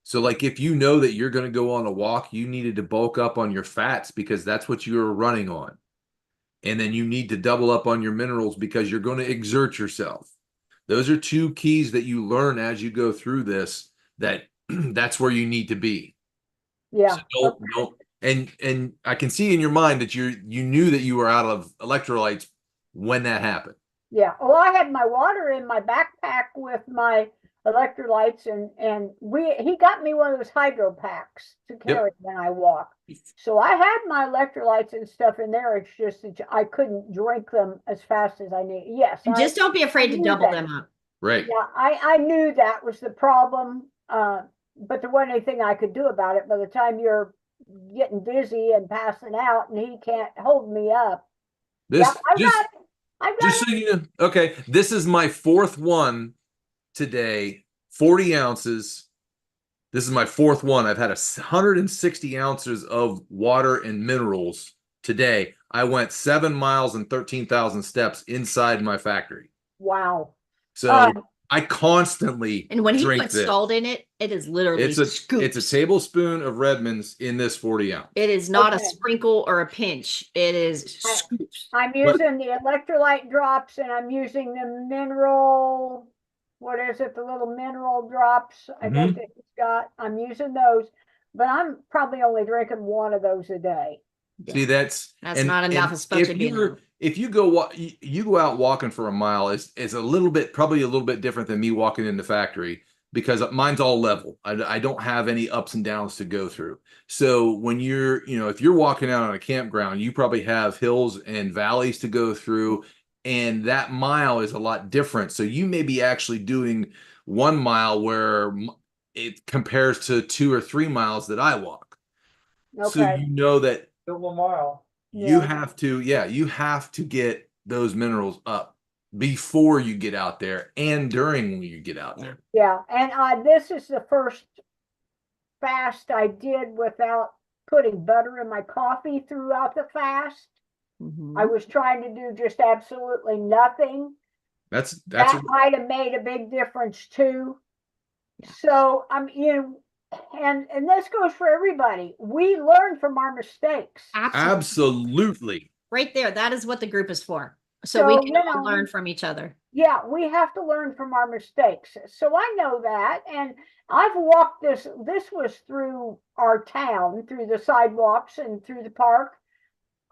So like if you know that you're going to go on a walk, you needed to bulk up on your fats because that's what you're running on. And then you need to double up on your minerals because you're going to exert yourself. Those are 2 keys that you learn as you go through this, that that's where you need to be. Yeah. So don't, and I can see in your mind that you knew that you were out of electrolytes when that happened. Yeah. Well, I had my water in my backpack with my electrolytes, and he got me one of those hydro packs to carry when I walk. So I had my electrolytes and stuff in there. It's just that I couldn't drink them as fast as I need. Yes. Just don't be afraid to double them up. Right. Yeah, I knew that was the problem. But there wasn't anything I could do about it. By the time you're getting dizzy and passing out and he can't hold me up. Just so you know, okay, this is my 4th one today, 40 ounces. This is my 4th one. I've had 160 ounces of water and minerals today. I went 7 miles and 13,000 steps inside my factory. Wow. So I constantly and when he drink puts this. salt in it, it is literally it's a tablespoon of Redmond's in this 40 ounce. It is not a sprinkle or a pinch. It is scoops. I'm using the electrolyte drops and I'm using the mineral, what is it? The little mineral drops I think that he's got. I'm using those, but I'm probably only drinking 1 of those a day. See, that's not enough. If you go out walking for a mile, it's probably a little bit different than me walking in the factory because mine's all level. I don't have any ups and downs to go through. So when if you're walking out on a campground, you probably have hills and valleys to go through, and that mile is a lot different. So you may be actually doing 1 mile where it compares to 2 or 3 miles that I walk. Okay. So you know that Double mile. you have to get those minerals up before you get out there and during when you get out there. Yeah, and this is the first fast I did without putting butter in my coffee throughout the fast. I was trying to do just absolutely nothing. That might have made a big difference too. Yeah. So and this goes for everybody. We learn from our mistakes. Absolutely. Right there. That is what the group is for. So we can all learn from each other. Yeah, we have to learn from our mistakes. So I know that. And I've walked this was through our town, through the sidewalks and through the park.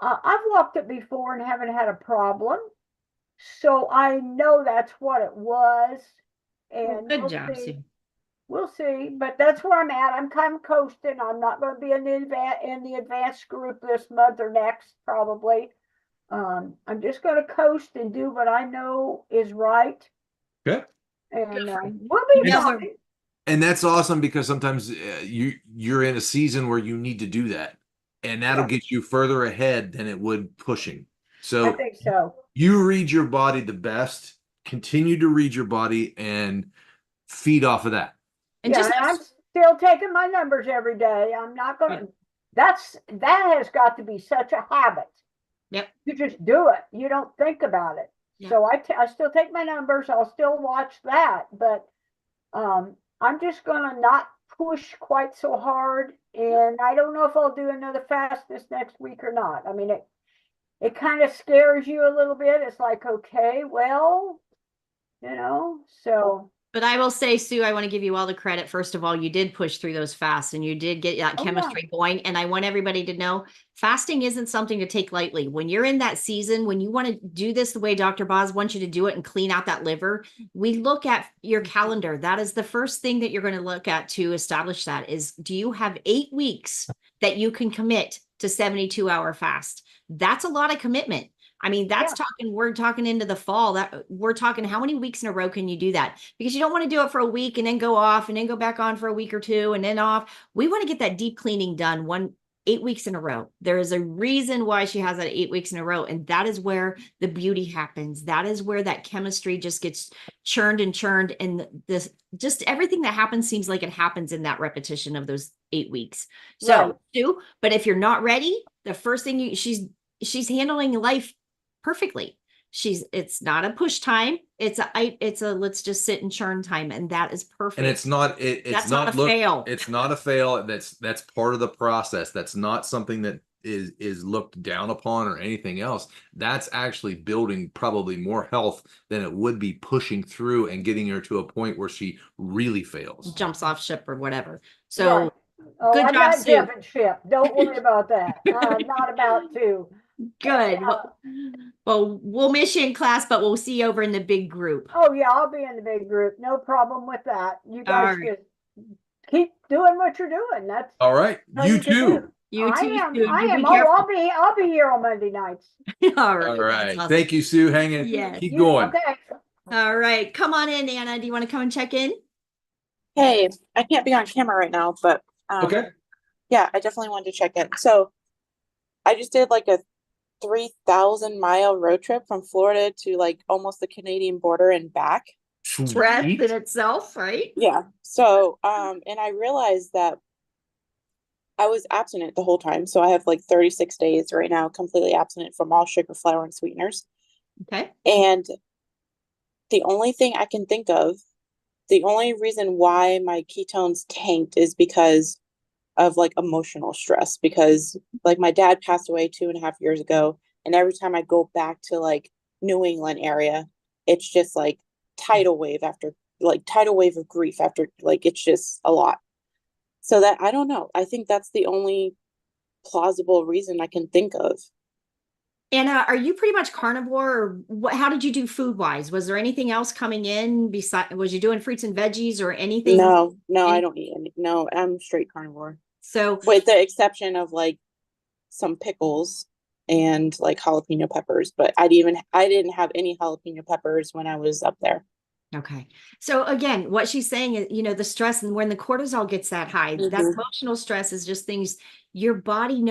I've walked it before and haven't had a problem. So I know that's what it was. And Good we'll job, see. Sue. We'll see. But that's where I'm at. I'm kind of coasting. I'm not going to be in the advanced group this month or next, probably. I'm just going to coast and do what I know is right. Okay. And we'll be Yeah, fine. And that's awesome because sometimes you're in a season where you need to do that, and that'll Yeah. get you further ahead than it would pushing. I So think so. you read your body the best, continue to read your body and feed off of that. And Yeah, just and I'm still taking my numbers every day. I'm not going to, that has got to be such a habit. Yep. You just do it. You don't think about it. Yeah. So I still take my numbers. I'll still watch that, but I'm just going to not push quite so hard. And I don't know if I'll do another fast this next week or not. I mean, it kind of scares you a little bit. It's like, okay, well, so. But I will say, Sue, I want to give you all the credit. First of all, you did push through those fasts and you did get that chemistry going. And I want everybody to know fasting isn't something to take lightly. When you're in that season, when you want to do this the way Dr. Boz wants you to do it and clean out that liver, we look at your calendar. That is the first thing that you're going to look at to establish that is, do you have 8 weeks that you can commit to 72-hour fast? That's a lot of commitment. I mean, we're talking into the fall, that we're talking how many weeks in a row can you do that? Because you don't want to do it for a week and then go off and then go back on for a week or two and then off. We want to get that deep cleaning done 8 weeks in a row. There is a reason why she has that 8 weeks in a row. And that is where the beauty happens. That is where that chemistry just gets churned and churned. And this, just everything that happens seems like it happens in that repetition of those 8 weeks. So, but if you're not ready, the first thing she's handling life perfectly. It's not a push time. It's a let's just sit and churn time. And that is perfect. And it's not a fail. It's not a fail. That's part of the process. That's not something that is looked down upon or anything else. That's actually building probably more health than it would be pushing through and getting her to a point where she really fails. Jumps off ship or whatever. So good job, not Sue. jumping ship. Don't worry about that. Not about to. Good. Well, we'll miss you in class, but we'll see you over in the big group. Oh yeah, I'll be in the big group. No problem with that. You guys just keep doing what you're doing. That's all right. You too. You too. I am. I'll be here on Monday nights. All right. All right. Awesome. Thank you, Sue. Hang in. Yeah. Keep going. Okay. All right. Come on in, Anna. Do you want to come and check in? Hey, I can't be on camera right now, but okay. Yeah, I definitely wanted to check in. So I just did like a 3,000-mile road trip from Florida to like almost the Canadian border and back. Stress in itself, right? Yeah. So, and I realized that I was abstinent the whole time. So I have like 36 days right now, completely abstinent from all sugar, flour, and sweeteners. Okay. And the only thing I can think of, the only reason why my ketones tanked is because of like emotional stress, because like my dad passed away 2.5 years ago. And every time I go back to like New England area, it's just like tidal wave of grief after, like, it's just a lot. So that, I don't know. I think that's the only plausible reason I can think of. Anna, are you pretty much carnivore, or how did you do food wise? Was there anything else coming in besides, was you doing fruits and veggies or anything? No, I don't eat any. No, I'm straight carnivore. So with the exception of like some pickles and like jalapeno peppers, but I didn't have any jalapeno peppers when I was up there. Okay. So again, what she's saying is, the stress, and when the cortisol gets that high, that emotional stress is just things your body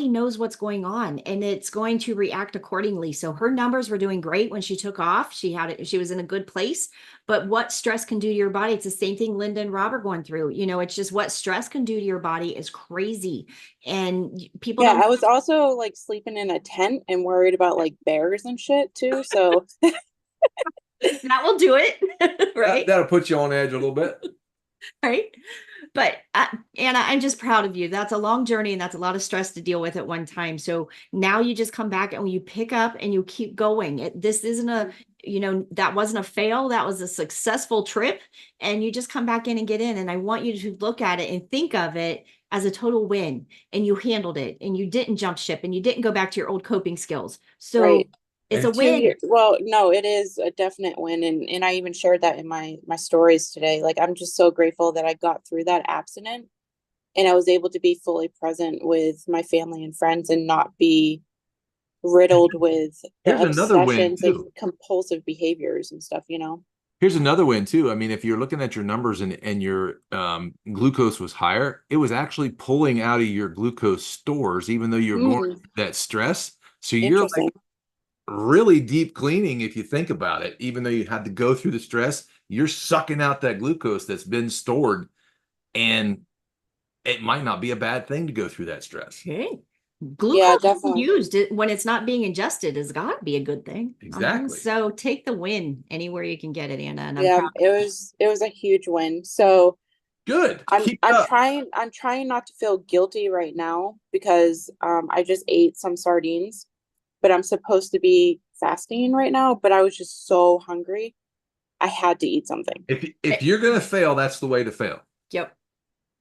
knows what's going on, and it's going to react accordingly. So her numbers were doing great when she took off. She was in a good place, but what stress can do to your body, it's the same thing Linda and Rob are going through. It's just what stress can do to your body is crazy. And people I was also like sleeping in a tent and worried about like bears and shit too. So that will do it. Right. That'll put you on edge a little bit. Right. But Anna, I'm just proud of you. That's a long journey and that's a lot of stress to deal with at one time. So now you just come back and you pick up and you keep going. This isn't you know, that wasn't a fail. That was a successful trip. And you just come back in and get in. And I want you to look at it and think of it as a total win. And you handled it and you didn't jump ship and you didn't go back to your old coping skills. So Right. it's And a 2 win. years. Well, no, it is a definite win. And I even shared that in my stories today. Like, I'm just so grateful that I got through that abstinent and I was able to be fully present with my family and friends and not be riddled with the Here's another win obsessions and too. compulsive behaviors and stuff, you know? Here's another win too. I mean, if you're looking at your numbers and your glucose was higher, it was actually pulling out of your glucose stores, even though you're going through that stress. So you're like Interesting. really deep cleaning if you think about it. Even though you had to go through the stress, you're sucking out that glucose that's been stored, and it might not be a bad thing to go through that stress. Okay. Yeah, Glucose definitely. used when it's not being ingested has got to be a good thing. Exactly. So take the win anywhere you can get it, Anna. And I'm Yeah, proud. it was a huge win. So Good. I'm Keep it up. trying not to feel guilty right now because I just ate some sardines, but I'm supposed to be fasting right now, but I was just so hungry. I had to eat something. If you're gonna fail, that's the way to fail. Yep.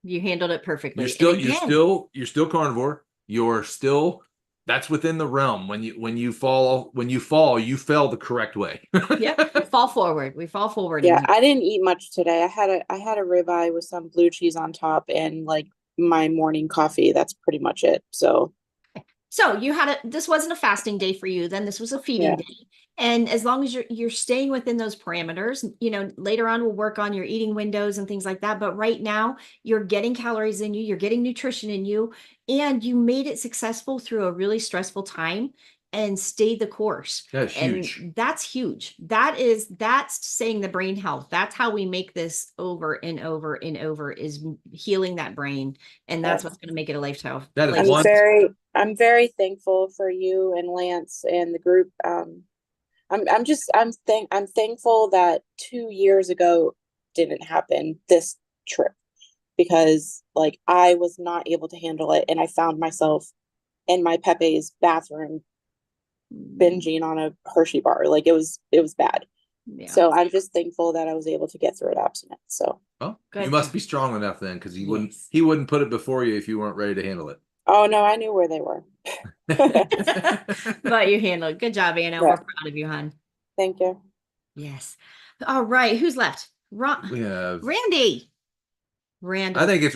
You handled it perfectly. You're And still carnivore. You're still, that's within the realm. When you fall, you fell the correct way. yep, we fall forward. We fall forward. Yeah, I didn't eat much today. I had a ribeye with some blue cheese on top and like my morning coffee. That's pretty much it. So you this wasn't a fasting day for you, then this was a feeding yeah. day. And as long as you're staying within those parameters, you know, later on we'll work on your eating windows and things like that. But right now you're getting calories in you, you're getting nutrition in you, and you made it successful through a really stressful time and stayed the course. That's huge. And that's huge. That's saying the brain health. That's how we make this over and over and over, is healing that brain. And that's what's going to make it a lifestyle. That is I'm very thankful for you and Lance and the group. I'm thankful that 2 years ago didn't happen, this trip, because like I was not able to handle it and I found myself in my Pepe's bathroom binging on a Hershey bar. Like it was bad. Yeah. So I'm just thankful that I was able to get through it abstinent. So well, you must be strong enough then, because he wouldn't put it before you if you weren't ready to handle it. Oh no, I knew where they were. But you handled it. Good job, Anna. Yeah. We're proud of you, hon. Thank you. Yes. All right. Who's left? We have Randy. Randall. I think it's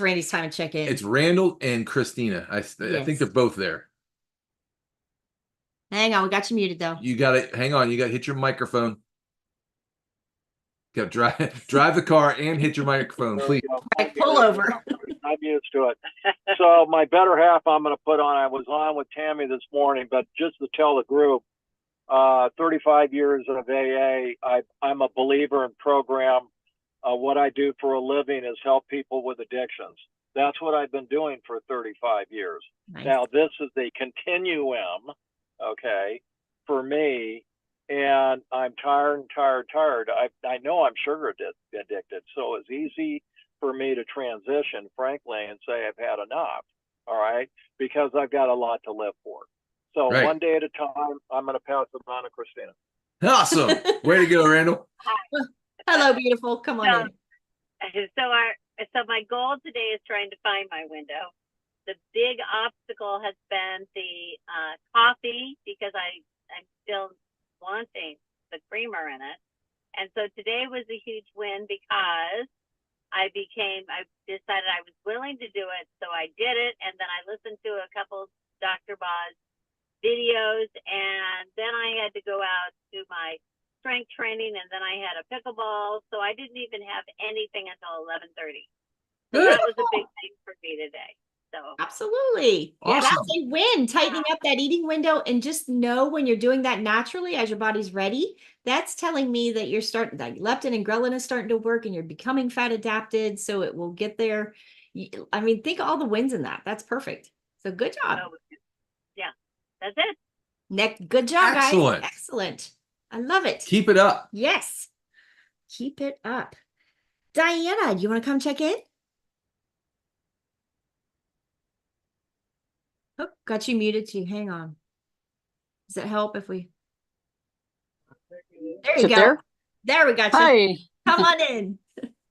Randy's time to check in. It's Randall and Christina. I think they're both there. Hang on, we got you muted though. You got it. Hang on, you got to hit your microphone. You got to drive the car and hit your microphone, please. Pull over. I'm used to it. So my better half, I'm going to put on. I was on with Tammy this morning, but just to tell the group, 35 years of AA. I'm a believer in program. What I do for a living is help people with addictions. That's what I've been doing for 35 years. Nice. Now, this is a continuum, okay, for me, and I'm tired. I know I'm sugar addicted, so it's easy for me to transition, frankly, and say I've had enough, all right, because I've got a lot to live for. So one day at a time, I'm going to pass it on to Christina. Awesome. Way to go, Randall. Hello, beautiful. Come on in. So my goal today is trying to find my window. The big obstacle has been the coffee, because I'm still wanting the creamer in it. And so today was a huge win because I decided I was willing to do it. So I did it. And then I listened to a couple drboz videos. And then I had to go out to my strength training. And then I had a pickleball. So I didn't even have anything until 11:30. So that was a big thing for me today. So absolutely. Awesome. Yeah, that's a win. Tightening up that eating window, and just know when you're doing that naturally as your body's ready, that's telling me that you're starting, that leptin and ghrelin is starting to work and you're becoming fat adapted, so it will get there. I mean, think of all the wins in that. That's perfect. So good job. Yeah, that's it. Good job, excellent. Guys. Excellent. I love it. Keep it up. Yes. Keep it up. Diana, do you want to come check in? Oh, got you muted too. Hang on. Does it help if we? There you Sit go. there. There we got you. Hi. Come on in.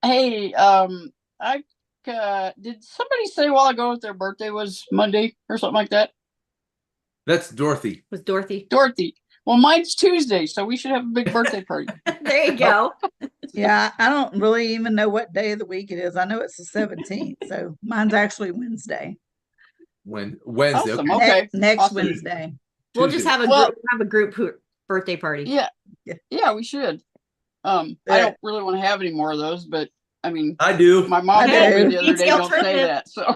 Hey, I did somebody say a while ago that their birthday was Monday or something like that? That's Dorothy. Was Dorothy? Dorothy. Well, mine's Tuesday, so we should have a big birthday party. There you go. Yeah, I don't really even know what day of the week it is. I know it's the 17th, so mine's actually Wednesday. Wednesday. Awesome. Okay. Okay. Next Awesome. Wednesday. We'll just Tuesday. have a Well- group, birthday party. Yeah, we should. I don't really want to have any more of those, but I mean, I do. my mom I told me do. the other It's day, the don't say alternative. that. So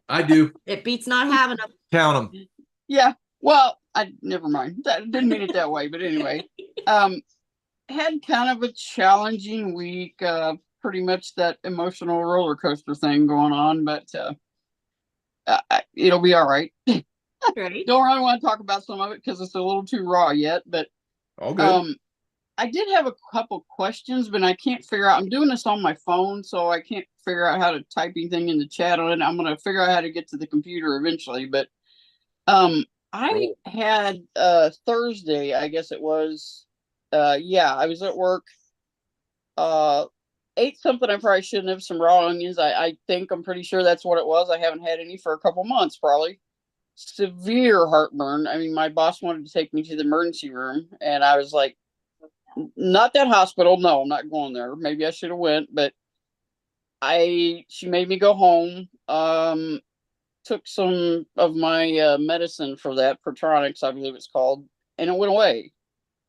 I do. It beats not having them. Count them. yeah. Well, I never mind. That didn't mean it that way, but anyway, had kind of a challenging week. Pretty much that emotional roller coaster thing going on, but it'll be all right. Right. Don't really want to talk about some of it because it's a little too raw yet, but All good. I did have a couple questions, but I can't figure out. I'm doing this on my phone, so I can't figure out how to type anything in the chat on it. I'm going to figure out how to get to the computer eventually, but I had Thursday, I guess it was. Yeah, I was at work. Ate something I probably shouldn't have, some raw onions. I'm pretty sure that's what it was. I haven't had any for a couple months, probably. Severe heartburn. I mean, my boss wanted to take me to the emergency room, and I was like, not that hospital. No, I'm not going there. Maybe I should have went, but she made me go home. Took some of my medicine for that, Protronics, I believe it's called, and it went away.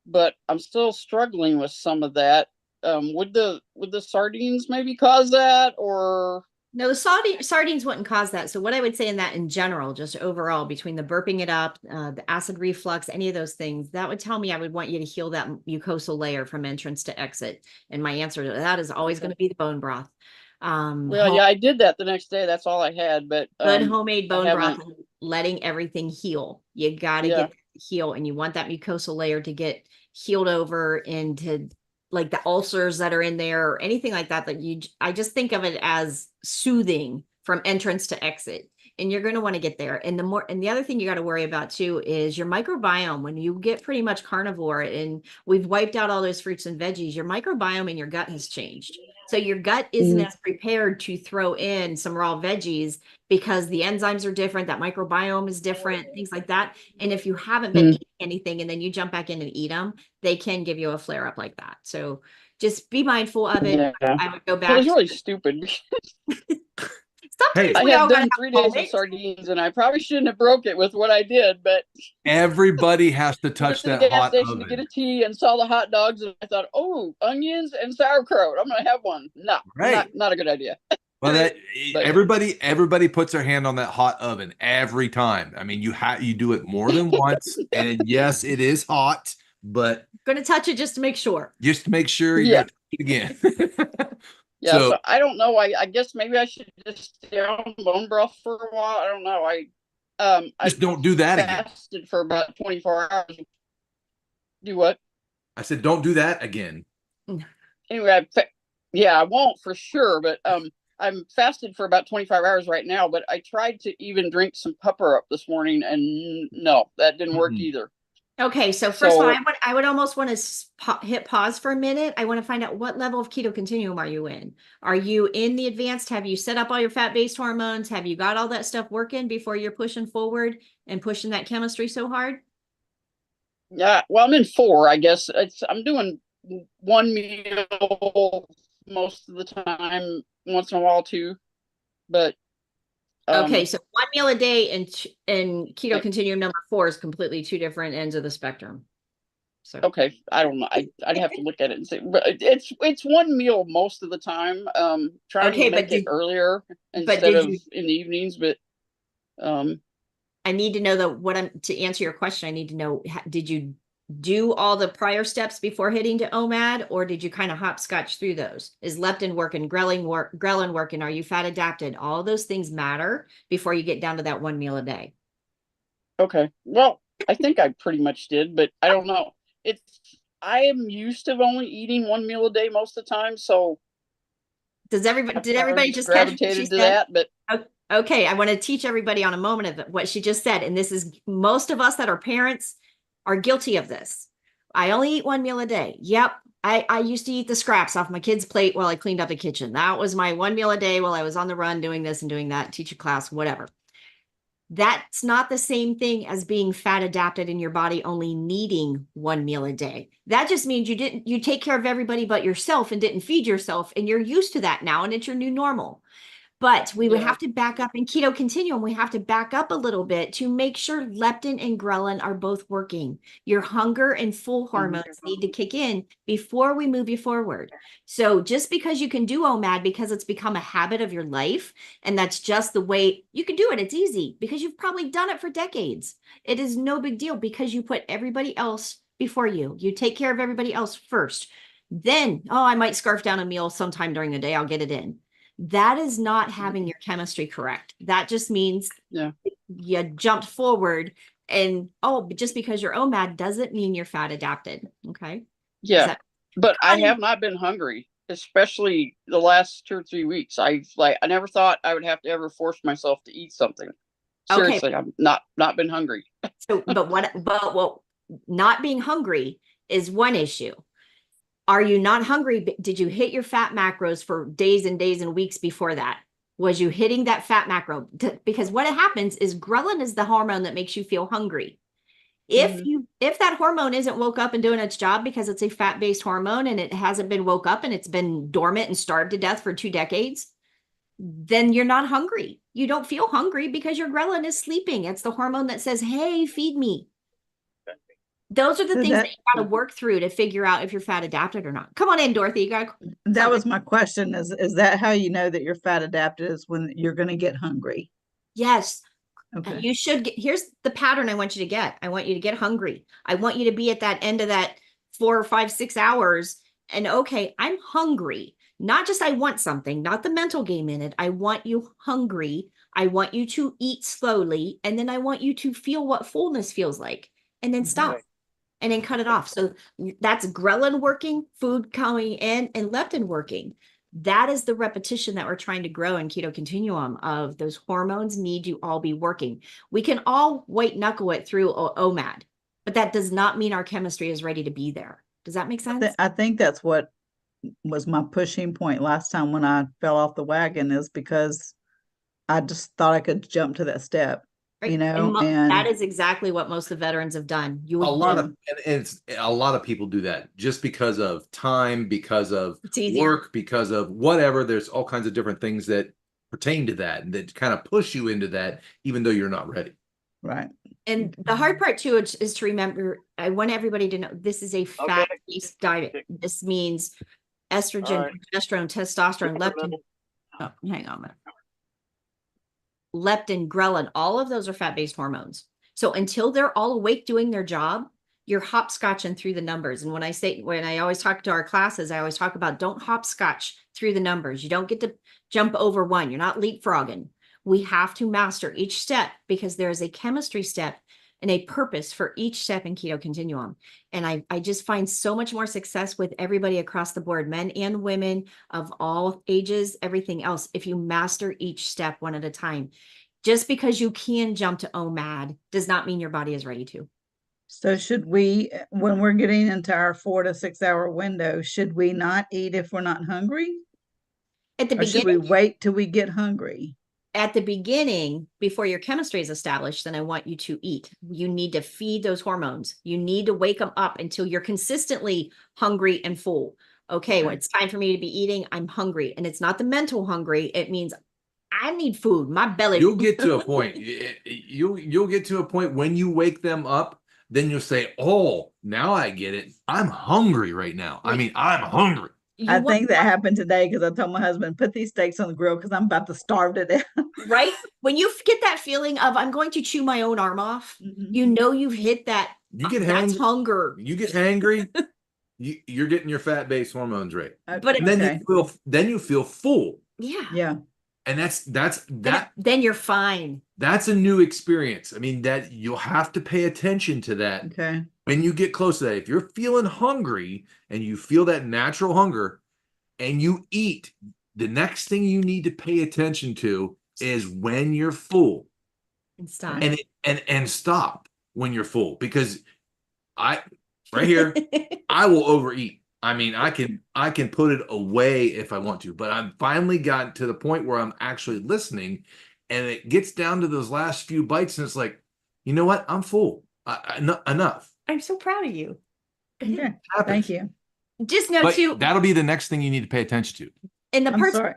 But I'm still struggling with some of that. Would the sardines maybe cause that, or? No, the sardines wouldn't cause that. So what I would say in that in general, just overall, between the burping it up, the acid reflux, any of those things, that would tell me I would want you to heal that mucosal layer from entrance to exit. And my answer to that is always going to be the bone broth. Well, yeah, I did that the next day. That's all I had, but Good homemade bone broth, haven't- letting everything heal. You got to Yeah. get heal, and you want that mucosal layer to get healed over into like the ulcers that are in there or anything like that. I just think of it as soothing from entrance to exit, and you're going to want to get there. And the other thing you got to worry about too is your microbiome. When you get pretty much carnivore and we've wiped out all those fruits and veggies, your microbiome in your gut has changed. So your gut isn't as prepared to throw in some raw veggies because the enzymes are different, that microbiome is different, things like that. And if you haven't been eating anything and then you jump back in and eat them, they can give you a flare up like that. So just be mindful of it. Yeah. I would go It back. was really stupid. Sometimes I we all had gotta done have 3 days of moments. sardines, and I probably shouldn't have broke it with what I did, but Everybody has to went touch to the that gas hot station to get oven. a tea and saw the hot dogs, and I thought, oh, onions and sauerkraut. I'm gonna have one. No, Right. not a good idea. Well, But- everybody puts their hand on that hot oven every time. I mean, you do it more than once, and yes, it is hot, but Gonna touch it just to make sure. just to make sure you Yeah. don't touch it again. Yeah, So- so I don't know. I guess maybe I should just stay on bone broth for a while. I don't know. I Just don't do that again. fasted for about 24 hours. Do what? I said, don't do that again. Anyway, I won't for sure. But I'm fasted for about 25 hours right now. But I tried to even drink some pepper up this morning, and no, that didn't work either. Okay, so first of all, So- I would almost want to hit pause for a minute. I want to find out what level of keto continuum are you in? Are you in the advanced? Have you set up all your fat-based hormones? Have you got all that stuff working before you're pushing forward and pushing that chemistry so hard? Yeah, well, I'm in 4, I guess. I'm doing one meal most of the time, once in a while too. But Okay, so one meal a day and keto Okay. continuum number 4 is completely two different ends of the spectrum. So okay, I don't know. I'd have to look at it and see. But it's one meal most of the time. Trying Okay, to but make it earlier but instead did of you- in the evenings. But I need to know to answer your question, I need to know, did you do all the prior steps before hitting to OMAD, or did you kind of hopscotch through those? Is leptin working, ghrelin working? Are you fat adapted? All those things matter before you get down to that one meal a day. okay, well, I think I pretty much did, but I don't know. I am used to only eating one meal a day most of the time, so Did everybody just catch what she gravitated to said? that? But Okay, I want to teach everybody on a moment of what she just said. And this is most of us that are parents are guilty of this. I only eat one meal a day. Yep. I used to eat the scraps off my kids' plate while I cleaned up the kitchen. That was my one meal a day while I was on the run doing this and doing that, teach a class, whatever. That's not the same thing as being fat adapted in your body only needing one meal a day. That just means you take care of everybody but yourself and didn't feed yourself, and you're used to that now and it's your new normal. But we would have to back up in keto continuum. We have to back up a little bit to make sure leptin and ghrelin are both working. Your hunger and full hormones need to kick in before we move you forward. So just because you can do OMAD because it's become a habit of your life, and that's just the way you can do it. It's easy because you've probably done it for decades. It is no big deal because you put everybody else before you. You take care of everybody else first. Then, oh, I might scarf down a meal sometime during the day. I'll get it in. That is not having your chemistry correct. That just means you jumped forward, and just because you're OMAD doesn't mean you're fat adapted. Okay. Yeah. But I have not been hungry, especially the last 2 or 3 weeks. I never thought I would have to ever force myself to eat something. Seriously, I've not been hungry. So, but not being hungry is one issue. Are you not hungry? Did you hit your fat macros for days and days and weeks before that? Was you hitting that fat macro? Because what happens is ghrelin is the hormone that makes you feel hungry. If that hormone isn't woke up and doing its job because it's a fat-based hormone and it hasn't been woke up and it's been dormant and starved to death for 2 decades, then you're not hungry. You don't feel hungry because your ghrelin is sleeping. It's the hormone that says, hey, feed me. Those are the things that you got to work through to figure out if you're fat adapted or not. Come on in, Dorothy. That was my question. Is that how you know that you're fat adapted, is when you're going to get hungry? Yes. Okay. You should here's the pattern I want you to get. I want you to get hungry. I want you to be at that end of that 4 or 5, 6 hours. And okay, I'm hungry. Not just I want something, not the mental game in it. I want you hungry. I want you to eat slowly. And then I want you to feel what fullness feels like. And then stop. And then cut it off. So that's ghrelin working, food coming in, and leptin working. That is the repetition that we're trying to grow in keto continuum of those hormones need to all be working. We can all white knuckle it through OMAD, but that does not mean our chemistry is ready to be there. Does that make sense? I think that's what was my pushing point last time when I fell off the wagon, is because I just thought I could jump to that step. Right. And that is exactly what most of the veterans have done. A lot of people do that just because of time, because of work, because of whatever. There's all kinds of different things that pertain to that and that kind of push you into that, even though you're not ready. Right. And the hard part too is to remember, I want everybody to know this is a fat-based diet. This means estrogen, progesterone, testosterone, leptin. Oh, hang on a minute. Leptin, ghrelin, all of those are fat-based hormones. So until they're all awake doing their job, you're hopscotching through the numbers. And when I always talk to our classes, I always talk about don't hopscotch through the numbers. You don't get to jump over one. You're not leapfrogging. We have to master each step because there is a chemistry step and a purpose for each step in keto continuum. And I just find so much more success with everybody across the board, men and women of all ages, everything else, if you master each step one at a time. Just because you can jump to OMAD does not mean your body is ready to. So should we, when we're getting into our 4 to 6 hour window, should we not eat if we're not hungry? At the beginning, should we wait till we get hungry? At the beginning, before your chemistry is established, then I want you to eat. You need to feed those hormones. You need to wake them up until you're consistently hungry and full. Okay, when it's time for me to be eating, I'm hungry. And it's not the mental hungry. It means I need food. My belly. You'll get to a point. You'll get to a point when you wake them up, then you'll say, oh, now I get it. I'm hungry right now. I mean, I'm hungry. I think that happened today because I told my husband, put these steaks on the grill because I'm about to starve to death. Right? When you get that feeling of I'm going to chew my own arm off, you know you've hit that. You get that's hunger. You get hangry. You're getting your fat-based hormones right. But and then you feel full. Yeah. Yeah. And that's then you're fine. That's a new experience. I mean, that you'll have to pay attention to that. Okay. When you get close to that, if you're feeling hungry and you feel that natural hunger and you eat, the next thing you need to pay attention to is when you're full. And stop. And stop when you're full. Because right here, I will overeat. I mean, I can put it away if I want to, but I've finally gotten to the point where I'm actually listening, and it gets down to those last few bites, and it's like, you know what? I'm full. Enough. I'm so proud of you. Okay. Happens. Thank you. Just know But too, that'll be the next thing you need to pay attention to. in the I'm parts. sorry.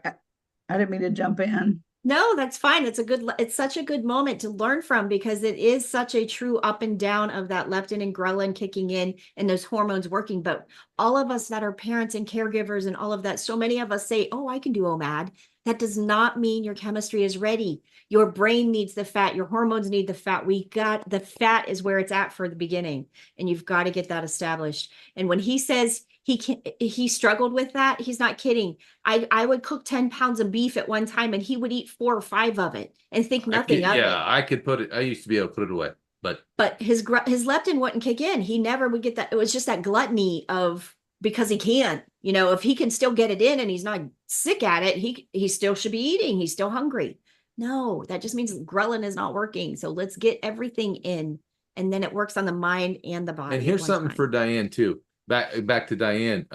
I didn't mean to jump in. No, that's fine. It's such a good moment to learn from, because it is such a true up and down of that leptin and ghrelin kicking in and those hormones working. But all of us that are parents and caregivers and all of that, so many of us say, oh, I can do OMAD. That does not mean your chemistry is ready. Your brain needs the fat. Your hormones need the fat. The fat is where it's at for the beginning, and you've got to get that established. And when he says he struggled with that, he's not kidding. I would cook 10 pounds of beef at one time, and he would eat 4 or 5 of it and think nothing of it. Yeah, I could put it. I used to be able to put it away, but his leptin wouldn't kick in. He never would get that. It was just that gluttony of, because he can't, if he can still get it in and he's not sick at it, he still should be eating. He's still hungry. No, that just means ghrelin is not working. So let's get everything in, and then it works on the mind and the body. And here's something for Diane too. Back to Diane.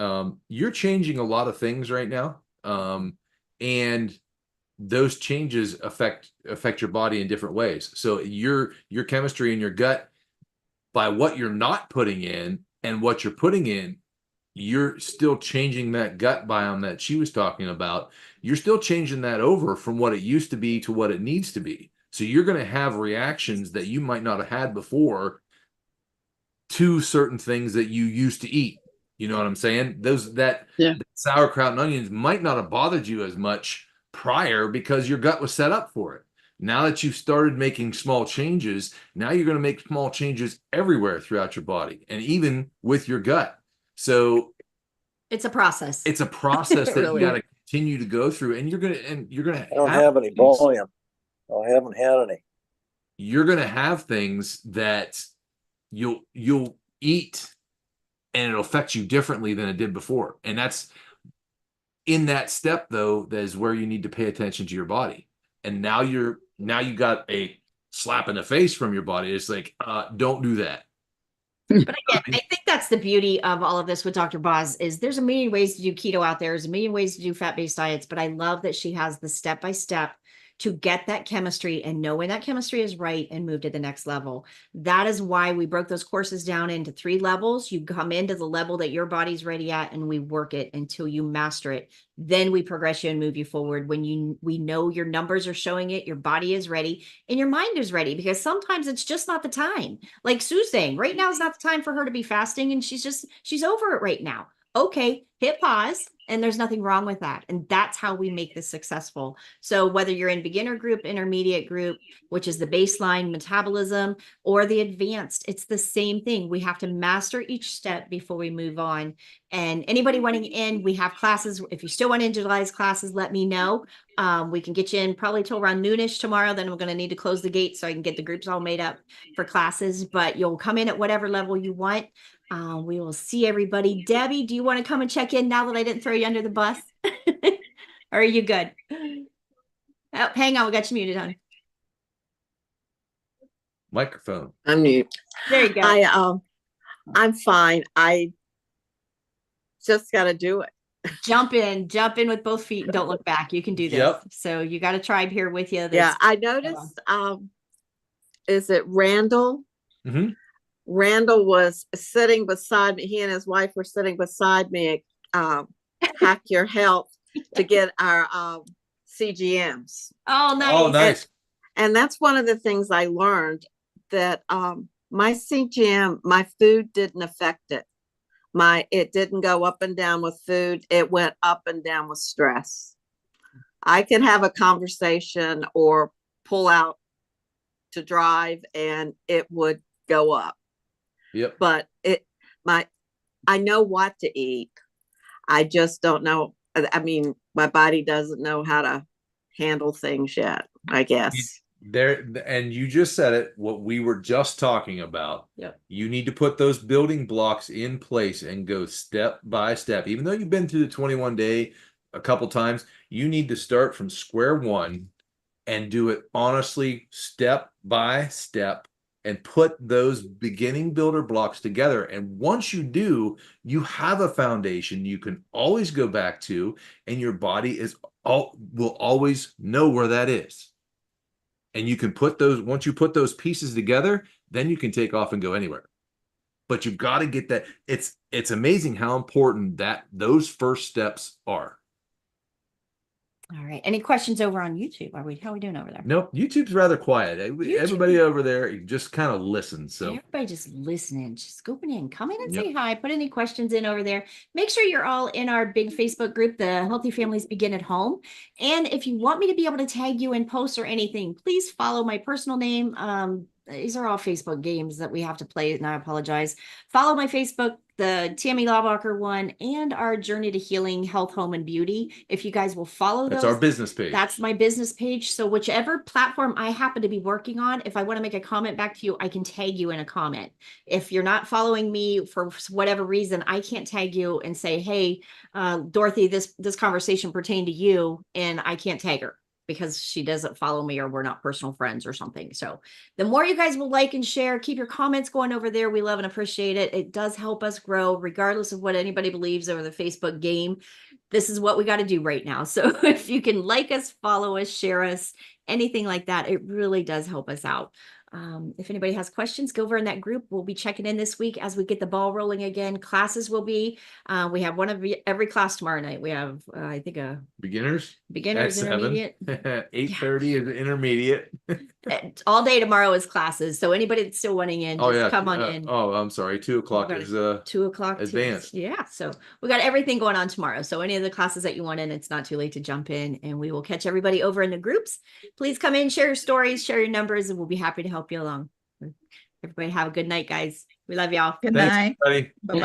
You're changing a lot of things right now. And those changes affect your body in different ways. So your chemistry in your gut, by what you're not putting in and what you're putting in, you're still changing that gut biome that she was talking about. You're still changing that over from what it used to be to what it needs to be. So you're going to have reactions that you might not have had before to certain things that you used to eat. You know what I'm saying? That sauerkraut and onions might not have bothered you as much prior because your gut was set up for it. Now that you've started making small changes, now you're going to make small changes everywhere throughout your body, and even with your gut. So it's a process. It's a process that really, you got to continue to go through, and you're gonna. I don't have any volume. I haven't had any. You're gonna have things that you'll eat, and it'll affect you differently than it did before. And that's in that step, though, that is where you need to pay attention to your body. And now you got a slap in the face from your body. It's like, don't do that. But again, I think that's the beauty of all of this with Dr. Boz, is there's a million ways to do keto out there. There's a million ways to do fat-based diets, but I love that she has the step-by-step to get that chemistry and know when that chemistry is right and move to the next level. That is why we broke those courses down into 3 levels. You come into the level that your body's ready at, and we work it until you master it. Then we progress you and move you forward. When we know your numbers are showing it, your body is ready and your mind is ready, because sometimes it's just not the time. Like Sue's saying, right now is not the time for her to be fasting, and she's over it right now. Okay, hit pause. And there's nothing wrong with that. And that's how we make this successful. So whether you're in beginner group, intermediate group, which is the baseline metabolism, or the advanced, it's the same thing. We have to master each step before we move on. And anybody wanting in, we have classes. If you still want to individualize classes, let me know. We can get you in probably till around noonish tomorrow. Then we're going to need to close the gate so I can get the groups all made up for classes. But you'll come in at whatever level you want. We will see everybody. Debbie, do you want to come and check in now that I didn't throw you under the bus? Or are you good? Oh, hang on, we got you muted on. Microphone. I'm mute. There you go. I'm fine. I just got to do it. Jump in with both feet and don't look back. You can do this. Yep. So you got a tribe here with you. Yeah, I noticed. Is it Randall? Mm-hmm. Randall was sitting beside me. He and his wife were sitting beside me at Hack Your Health to get our CGMs. Oh, nice. Oh, nice. And that's one of the things I learned, that my CGM, my food didn't affect it. It didn't go up and down with food. It went up and down with stress. I could have a conversation or pull out to drive and it would go up. Yep. But I know what to eat. I just don't know. I mean, my body doesn't know how to handle things yet, I guess. And you just said it, what we were just talking about. Yep. You need to put those building blocks in place and go step by step. Even though you've been through the 21-day a couple times, you need to start from square one and do it honestly, step by step, and put those beginning builder blocks together. And once you do, you have a foundation you can always go back to, and your body will always know where that is. And you can put those, once you put those pieces together, then you can take off and go anywhere. But you've got to get that. It's amazing how important that those first steps are. All right. Any questions over on YouTube? How are we doing over there? Nope. YouTube's rather quiet. Everybody over there just kind of listens. So everybody just listening, just go in, come in and say hi. Put any questions in over there. Make sure you're all in our big Facebook group, the Healthy Families Begin at Home. And if you want me to be able to tag you in posts or anything, please follow my personal name. These are all Facebook games that we have to play, and I apologize. Follow my Facebook, the Tammy Laubacher one, and our Journey to Healing, Health, Home, and Beauty. If you guys will follow those. That's our business page. That's my business page. So whichever platform I happen to be working on, if I want to make a comment back to you, I can tag you in a comment. If you're not following me for whatever reason, I can't tag you and say, hey, Dorothy, this conversation pertained to you, and I can't tag her because she doesn't follow me or we're not personal friends or something. So the more you guys will like and share, keep your comments going over there. We love and appreciate it. It does help us grow regardless of what anybody believes over the Facebook game. This is what we got to do right now. So if you can like us, follow us, share us, anything like that, it really does help us out. If anybody has questions, go over in that group. We'll be checking in this week as we get the ball rolling again. Classes will be, we have one of every class tomorrow night. We have, I think beginners, intermediate. 8:30 is intermediate. All day tomorrow is classes. So anybody that's still wanting in, just come on in. Oh, I'm sorry. 2 o'clock is 2 o'clock advanced. Yeah. So we got everything going on tomorrow. So any of the classes that you want in, it's not too late to jump in, and we will catch everybody over in the groups. Please come in, share your stories, share your numbers, and we'll be happy to help you along. Everybody have a good night, guys. We love y'all. Good night. Thanks, everybody. Bye-bye.